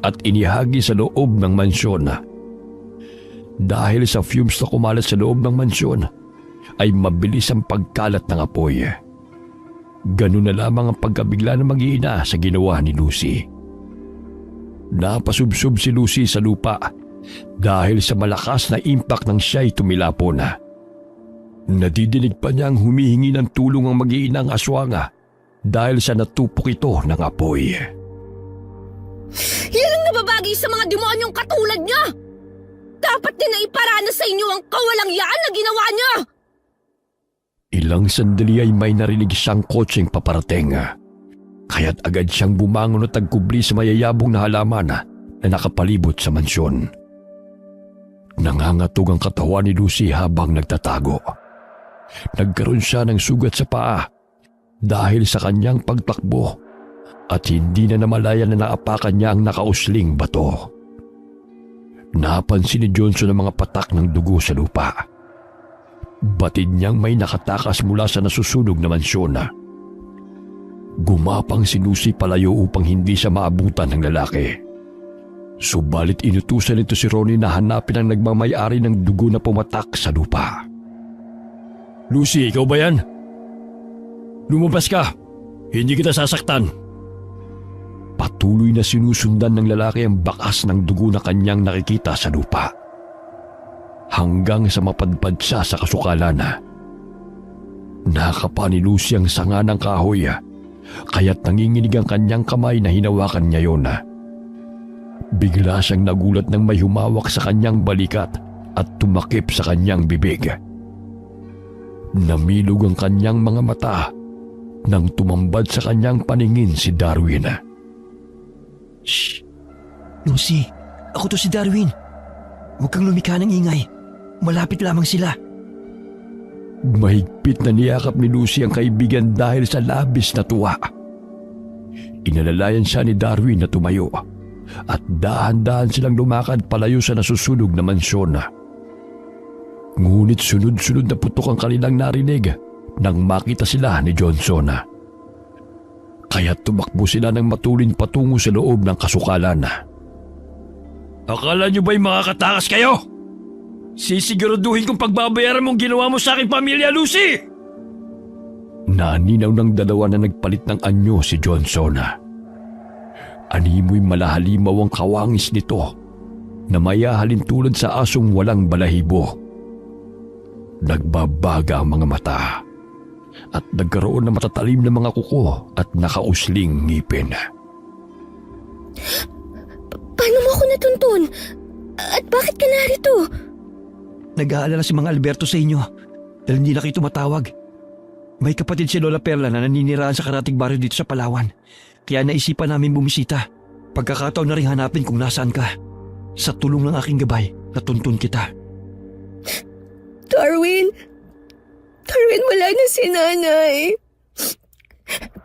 at inihagi sa loob ng mansyon. Dahil sa fumes na kumalat sa loob ng mansyon, ay mabilis ang pagkalat ng apoy. Ganun na lamang ang pagkabigla ng mag-iina sa ginawa ni Lucy. Napasubsob si Lucy sa lupa dahil sa malakas na impact ng siya'y tumilapon. Nadidinig pa niyang humihingi ng tulong ang mag-iinang aswanga dahil sa natupok ito ng apoy. Yan ang nababagay sa mga demonyong katulad niya! Dapat din na iparana sa inyo ang kawalangyaan na ginawa niya! Ilang sandali ay may narinig siyang kotseng paparating. Kaya't agad siyang bumangon at tagkubli sa mayayabong na halaman na nakapalibot sa mansyon. Nangangatog ang katawan ni Lucy habang nagtatago. Nagkaroon siya ng sugat sa paa dahil sa kanyang pagtakbo at hindi na namalayan na naapakan niya ang nakausling bato. Napansin ni Johnson ang mga patak ng dugo sa lupa. Batid niyang may nakatakas mula sa nasusunog na mansyon. Gumapang si Lucy palayo upang hindi siya maabutan ng lalaki. Subalit inutusan nito si Ronnie na hanapin ang nagmamay-ari ng dugo na pumatak sa lupa. Lucy, ikaw ba yan? Lumabas ka! Hindi kita sasaktan! Patuloy na sinusundan ng lalaki ang bakas ng dugo na kanyang nakikita sa lupa. Hanggang sa mapadpad siya sa kasukalan. Nakapa ni Lucy ang sanga ng kahoy, kaya't nanginginig ang kanyang kamay na hinawakan niya yon. Bigla siyang nagulat nang may humawak sa kanyang balikat at tumakip sa kanyang bibig. Namilog ang kanyang mga mata nang tumambad sa kanyang paningin si Darwin. Shh! Lucy, ako to si Darwin. Huwag kang lumikha ng ingay. Malapit lamang sila. Mahigpit na niyakap ni Lucy ang kaibigan dahil sa labis na tuwa. Inalalayan siya ni Darwin na tumayo at dahan-dahan silang lumakad palayo sa nasusunog na mansyon. Ngunit sunod-sunod na putok ang kanilang narinig nang makita sila ni Johnson. Kaya tumakbo sila ng matulin patungo sa loob ng kasukalan. Akala niyo ba'y makakatakas kayo? Sisiguraduhin kong pagbabayaran mong ginawa mo sa aking pamilya, Lucy! Naninaw ng dalawa na nagpalit ng anyo si Johnson. Animoy malahalimaw ang kawangis nito na mayahalin tulad sa asong walang balahibo. Nagbabaga ang mga mata at nagkaroon ng matatalim na mga kuko at nakausling ngipin. Paano mo ako natuntun? At bakit ka narito? Nag-aalala si Mang Alberto sa inyo dahil hindi na kayo tumatawag. May kapatid si Lola Perla na naninirahan sa karatig baryo dito sa Palawan. Kaya naisipan namin bumisita. Pagkakataon na rin hanapin kung nasaan ka. Sa tulong ng aking gabay, natuntun kita. Darwin, wala na si nanay.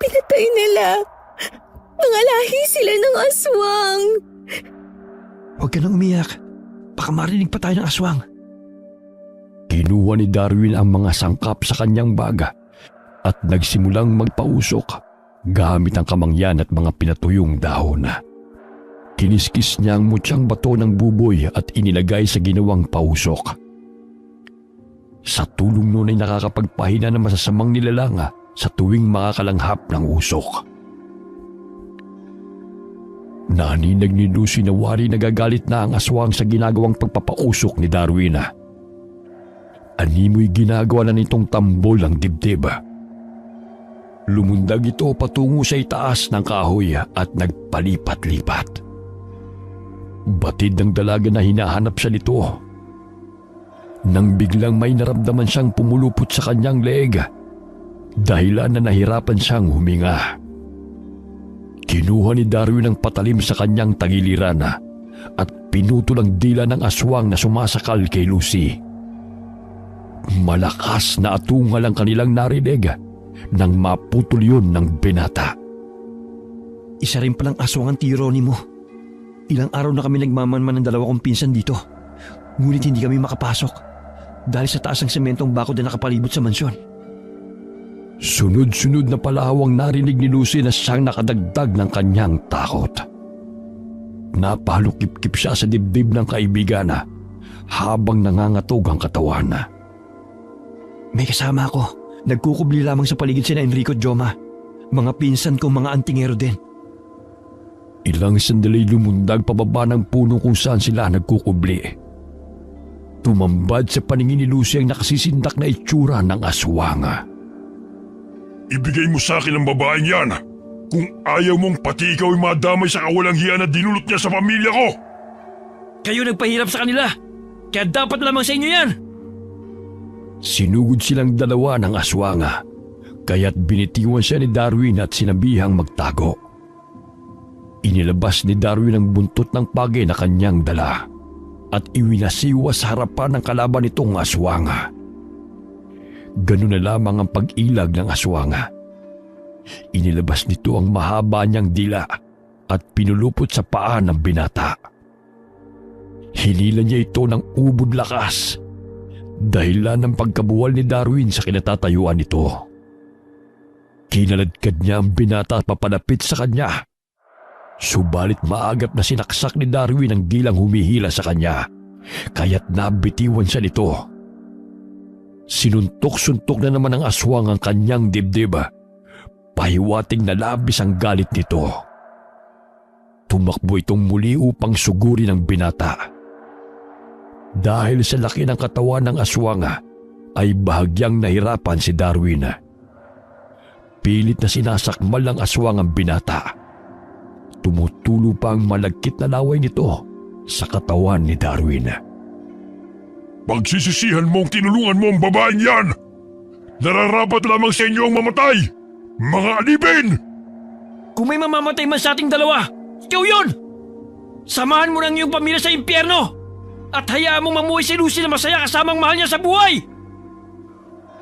Pinatay nila. Mga lahi sila ng aswang. Huwag ka nang umiyak. Baka marinig pa tayo ng aswang. Kinuha ni Darwin ang mga sangkap sa kanyang baga at nagsimulang magpausok gamit ang kamangyan at mga pinatuyong dahon. Kiniskis niya ang mutyang bato ng buboy at inilagay sa ginawang pausok. Sa tulong noon ay nakakapagpahina ng masasamang nilalanga sa tuwing makakalanghap ng usok. Naninag ni Lucy na wari nagagalit na ang aswang sa ginagawang pagpapausok ni Darwin. Animoy ginagawa na nitong tambol ang dibdib. Lumundag ito patungo sa itaas ng kahoy at nagpalipat-lipat. Batid ng dalaga na hinahanap siya nito. Nang biglang may naramdaman siyang pumulupot sa kanyang leeg, dahilan na nahirapan siyang huminga. Kinuha ni Darwin ang patalim sa kanyang tagiliran at pinutol ang dila ng aswang na sumasakal kay Lucy. Malakas na atungal ang kanilang narinig nang maputol yun ng binata. Isa rin palang aswang ang tiro ni mo. Ilang araw na kami nagmamanman ng dalawa kong pinsan dito. Ngunit hindi kami makapasok dahil sa taas ng sementong bakod na nakapalibot sa mansyon. Sunod-sunod na palawang narinig ni Lucy na siyang nakadagdag ng kanyang takot. Napalukip-kip siya sa dibdib ng kaibigan habang nangangatog ang katawan. May kasama ako. Nagkukubli lamang sa paligid sina Enrico at Joma. Mga pinsan ko, mga antingero din. Ilang sandali lumundag pababa ng puno kung saan sila nagkukubli. Tumambad sa paningin ni Lucy ang nakasisindak na itsura ng aswang. Ibigay mo sa akin ang babaeng yan kung ayaw mong pati ikaw ay madamay sa kawalang hiya na dinulot niya sa pamilya ko. Kayo nagpahirap sa kanila, kaya dapat lamang sa inyo yan. Sinugod silang dalawa ng aswanga, kaya't binitiwan siya ni Darwin at sinabihang magtago. Inilabas ni Darwin ang buntot ng pagi na kanyang dala at iwinasiwa sa harapan ng kalaban nitong aswanga. Ganun na lamang ang pag-ilag ng aswanga. Inilabas nito ang mahaba niyang dila at pinulupot sa paa ng binata. Hinila niya ito ng ubod lakas, dahilan ng pagkabuwal ni Darwin sa kinatatayuan nito. Kinaladkad niya ang binata at papalapit sa kanya. Subalit maagap na sinaksak ni Darwin ang dilang humihila sa kanya, kaya't nabitiwan siya nito. Sinuntok-suntok na naman ng aswang ang kanyang dibdib. Pahiwating na labis ang galit nito. Tumakbo itong muli upang sugurin ang binata. Dahil sa laki ng katawan ng aswang, ay bahagyang nahirapan si Darwin. Pilit na sinasakmal ng aswang ang binata. Tumutulo pa ang malagkit na laway nito sa katawan ni Darwin. Pagsisisihan mong tinulungan mo ang babaeng yan! Nararapat lamang sa inyo ang mamatay! Mga alipin! Kung may mamamatay man sa ating dalawa, ikaw yun! Samahan mo ng iyong pamilya sa impyerno! At hayaan mong mamuhay si Lucy na masaya kasamang mahal niya sa buhay!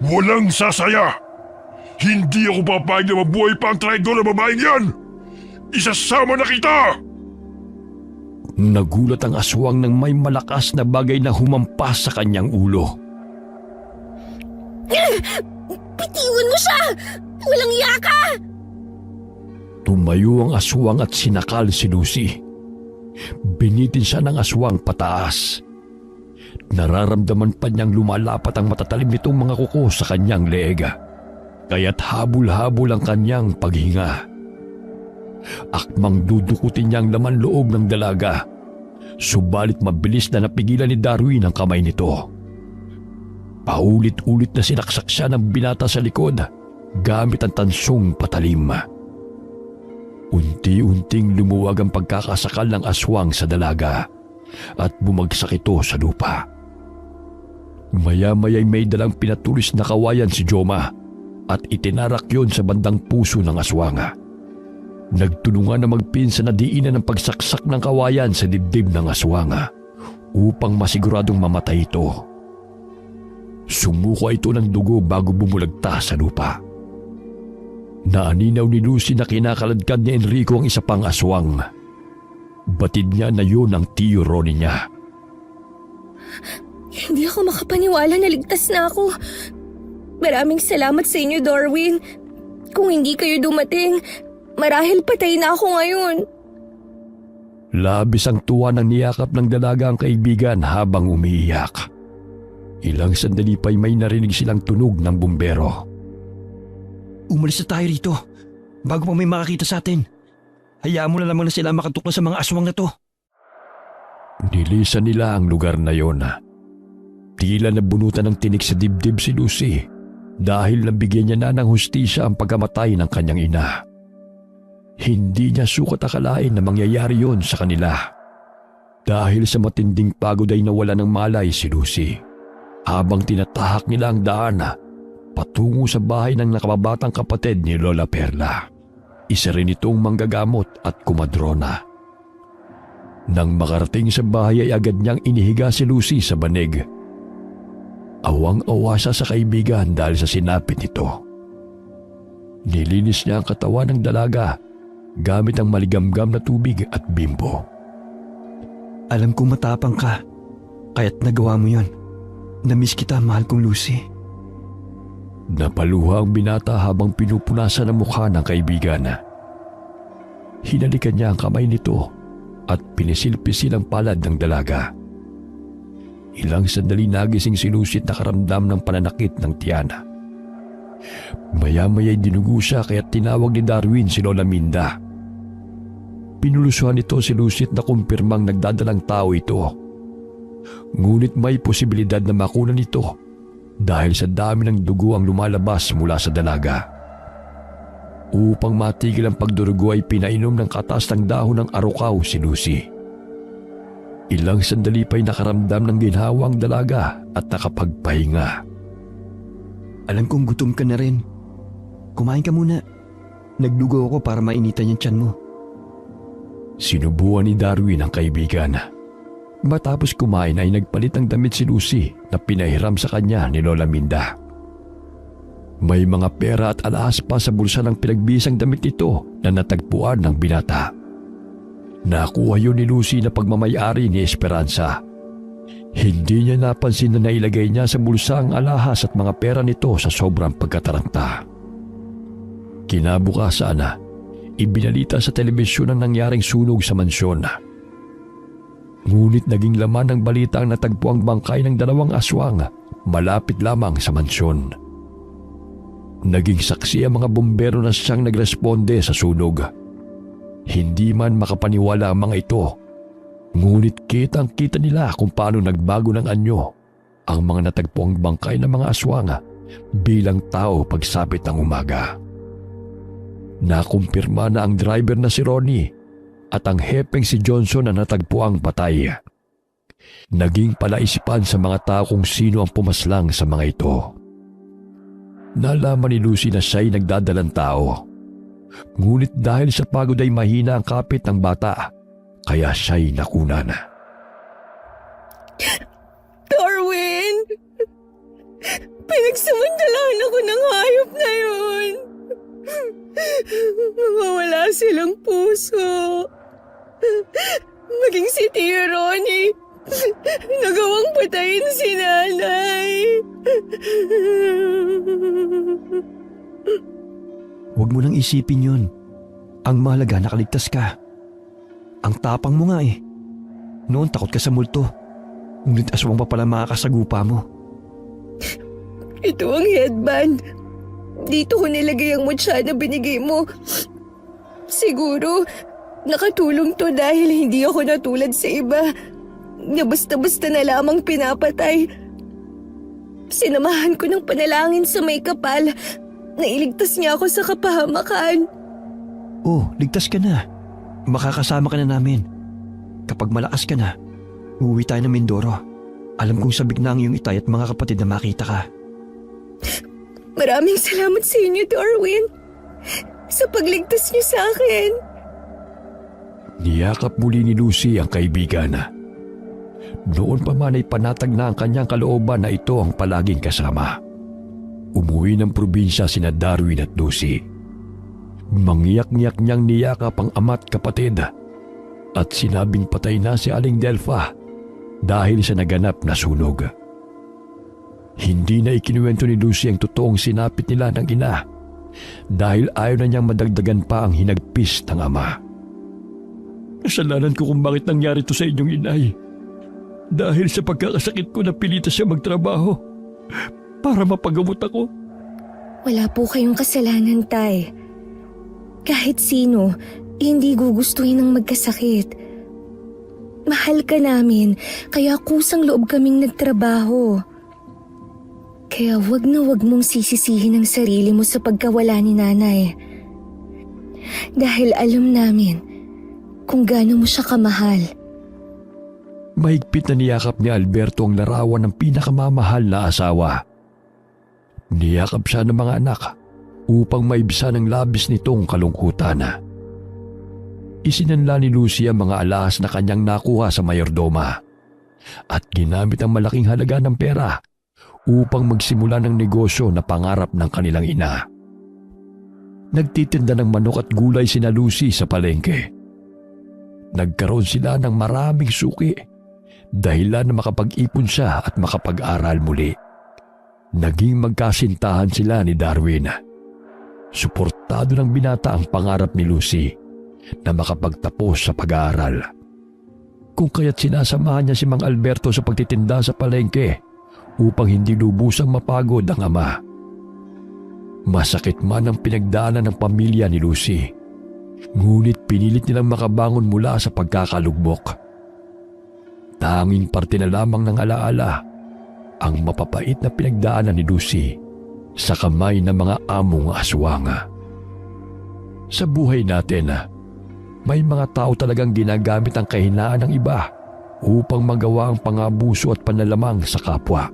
Walang sasaya! Hindi ako papayag na mabuhay pa ang traidor na babaeng yan! Isasama na kita! Nagulat ang aswang nang may malakas na bagay na humampas sa kanyang ulo. Bitiwan mo siya! Walang iya ka! Tumayo ang aswang at sinakal si Lucy. Binitin siya ng aswang pataas. Nararamdaman pa niyang lumalapat ang matatalim nitong mga kuko sa kanyang leeg, kaya't habol-habol ang kanyang paghinga. Akmang dudukutin niya ang laman loob ng dalaga, subalit mabilis na napigilan ni Darwin ang kamay nito. Paulit-ulit na sinaksak siya ng binata sa likod gamit ang tansong patalim. Unti-unting lumuwag ang pagkakasakal ng aswang sa dalaga at bumagsak ito sa lupa. Maya-maya'y may dalang pinatulis na kawayan si Joma at itinarak yon sa bandang puso ng aswang. Nagtulungan na magpinsan na diinan ang pagsaksak ng kawayan sa dibdib ng aswang upang masiguradong mamatay ito. Sumuka ito ng dugo bago bumulagta sa lupa. Naaninaw ni Lucy na kinakaladkad ni Enrico ang isa pang aswang. Batid niya na yun ang tiyo Ronnie niya. Hindi ako makapaniwala na ligtas na ako. Maraming salamat sa inyo, Darwin. Kung hindi kayo dumating, marahil patay na ako ngayon. Labis ang tuwa ng niyakap ng dalaga ang kaibigan habang umiiyak. Ilang sandali pa'y may narinig silang tunog ng bumbero. Umalis na tayo rito bago pa may makakita sa atin. Hayaan mo na lamang na sila makatuklas sa mga aswang na to. Nilisan nila ang lugar na yon. Tila nabunutan ng tinik sa dibdib si Lucy dahil nabigyan niya na ng hustisya ang pagkamatay ng kanyang ina. Hindi niya sukat akalain na mangyayari yon sa kanila. Dahil sa matinding pagod ay nawala ng malay si Lucy habang tinatahak nila ang daan patungo sa bahay ng nakababatang kapatid ni Lola Perla. Isa rin itong manggagamot at kumadrona. Nang makarating sa bahay ay agad niyang inihiga si Lucy sa banig. Awang-awa siya sa kaibigan dahil sa sinapit nito. Nilinis niya ang katawan ng dalaga gamit ang maligamgam na tubig at bimbo. Alam kong matapang ka, kaya't nagawa mo yon. Namiss kita, mahal kong Lucy. Napaluha ang binata habang pinupunasan ang mukha ng kaibigan. Hinalikan niya ang kamay nito at pinisil-pisil ang palad ng dalaga. Ilang sandali nagising si Lucy at nakaramdam ng pananakit ng tiyan. Maya-maya'y dinugo siya kaya tinawag ni Darwin si Lola Minda. Pinulusuhan nito si Lucy at nakumpirmang nagdadalang tao ito. Ngunit may posibilidad na makunan ito dahil sa dami ng dugo ang lumalabas mula sa dalaga. Upang matigil ang pagdurugo ay pinainom ng katas ng dahon ng arukaw si Lucy. Ilang sandali pa'y nakaramdam ng ginhawa ang dalaga at nakapagpahinga. Alam kong gutom ka na rin. Kumain ka muna. Nagdugo ako para mainitan yung tiyan mo. Sinubuan ni Darwin ang kaibigan. Matapos kumain ay nagpalit ng damit si Lucy na pinahiram sa kanya ni Lola Minda. May mga pera at alahas pa sa bulsa ng pinagbisang damit nito na natagpuan ng binata. Nakuha yun ni Lucy na pagmamayari ni Esperanza. Hindi niya napansin na nailagay niya sa bulsa ang alahas at mga pera nito sa sobrang pagkataranta. Kinabukasan, ibinalita sa telebisyon ang nangyaring sunog sa mansyon. Ngunit naging laman ng balita ang natagpuang bangkay ng 2 aswang malapit lamang sa mansyon. Naging saksi ang mga bumbero na siyang nagresponde sa sunog. Hindi man makapaniwala ang mga ito, ngunit kitang-kita nila kung paano nagbago ng anyo ang mga natagpuang bangkay ng mga aswang bilang tao pagsapit ng umaga. Nakumpirma na ang driver na si Ronnie at ang hepeng si Johnson na natagpuang patay. Naging palaisipan sa mga tao kung sino ang pumaslang sa mga ito. Nalaman ni Lucy na siya'y nagdadalang tao. Ngunit dahil sa pagod ay mahina ang kapit ng bata, kaya siya'y nakunan. Darwin! Pinagsamantalaan ako ng hayop na yun. Mawawala silang puso. Maging si Tio Ronnie, nagawang patayin si nanay. Huwag mo nang isipin yun. Ang mahalaga, nakaligtas ka. Ang tapang mo nga eh. Noon takot ka sa multo. Ngunit aswang pa pala makakasagupa mo. Ito ang headband. Dito ko nilagay ang mutya na binigay mo. Siguro, nakatulong to dahil hindi ako natulad sa iba na basta-basta na lamang pinapatay. Sinamahan ko ng panalangin sa may kapal na iligtas niya ako sa kapahamakan. Oh, ligtas ka na. Makakasama ka na namin. Kapag malakas ka na, uuwi tayo ng Mindoro. Alam kong sabik na ang iyong itay at mga kapatid na makita ka. Maraming salamat sa inyo, Darwin. Sa pagligtas niyo sa akin. Niyakap muli ni Lucy ang kaibigan. Noon pa man ay panatag na ang kanyang kalooban na ito ang palaging kasama. Umuwi ng probinsya sina Darwin at Lucy. Mangyak-ngyak niyang niyakap ang ama't kapatid at sinabing patay na si Aling Delpha dahil sa naganap na sunog. Hindi na ikinuwento ni Lucy ang totoong sinapit nila ng ina dahil ayaw na niyang madagdagan pa ang hinagpis ng ama. Kasalanan ko kung bakit nangyari to sa inyong inay. Dahil sa pagkakasakit ko napilitan siya magtrabaho para mapagamot ako. Wala po kayong kasalanan, Tay. Kahit sino, hindi gugustuhin ng magkasakit. Mahal ka namin, kaya kusang loob kaming nagtrabaho. Kaya wag na wag mong sisisihin ang sarili mo sa pagkawala ni Nanay. Dahil alam namin kung gaano mo siya kamahal. Mahigpit na niyakap ni Alberto ang larawan ng pinakamamahal na asawa. Niyakap siya ng mga anak upang maibsan ang labis nitong kalungkutan. Isinanla ni Lucy ang mga alahas na kanyang nakuha sa mayordoma at ginamit ang malaking halaga ng pera upang magsimula ng negosyo na pangarap ng kanilang ina. Nagtitinda ng manok at gulay sina Lucy sa palengke. Nagkaroon sila ng maraming suki dahilan na makapag-ipon siya at makapag-aral muli. Naging magkasintahan sila ni Darwin. Suportado ng binata ang pangarap ni Lucy na makapagtapos sa pag-aaral. Kung kaya't sinasamahan niya si Mang Alberto sa pagtitinda sa palengke upang hindi lubusang mapagod ang ama. Masakit man ang pinagdaanan ng pamilya ni Lucy, ngunit pinilit nilang makabangon mula sa pagkakalugmok. Tanging parte na lamang ng alaala ang mapapait na pinagdaanan ni Lucy sa kamay ng mga among aswanga. Sa buhay natin, may mga tao talagang ginagamit ang kahinaan ng iba upang magawa ang pangabuso at panlalamang sa kapwa.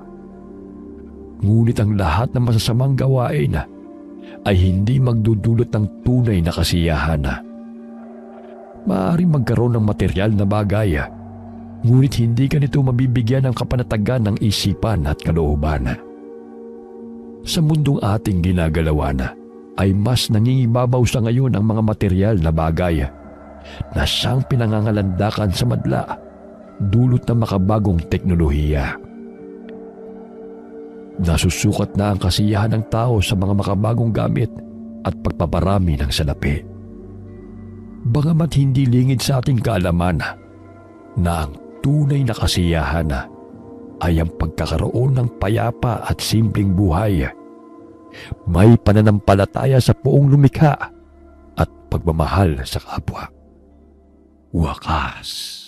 Ngunit ang lahat ng masasamang gawain ay hindi magdudulot ng tunay na kasiyahan. Maaaring magkaroon ng material na bagay, ngunit hindi ka nito mabibigyan ng kapanatagan ng isipan at kalooban. Sa mundong ating ginagalawan ay mas nangingibabaw sa ngayon ang mga material na bagay na siyang pinangangalandakan sa madla dulot ng makabagong teknolohiya. Nasusukat na ang kasiyahan ng tao sa mga makabagong gamit at pagpaparami ng salapi. Bagamat hindi lingid sa ating kaalaman na ang tunay na kasiyahan ay ang pagkakaroon ng payapa at simpleng buhay, may pananampalataya sa Poong lumikha at pagmamahal sa kapwa. Wakas.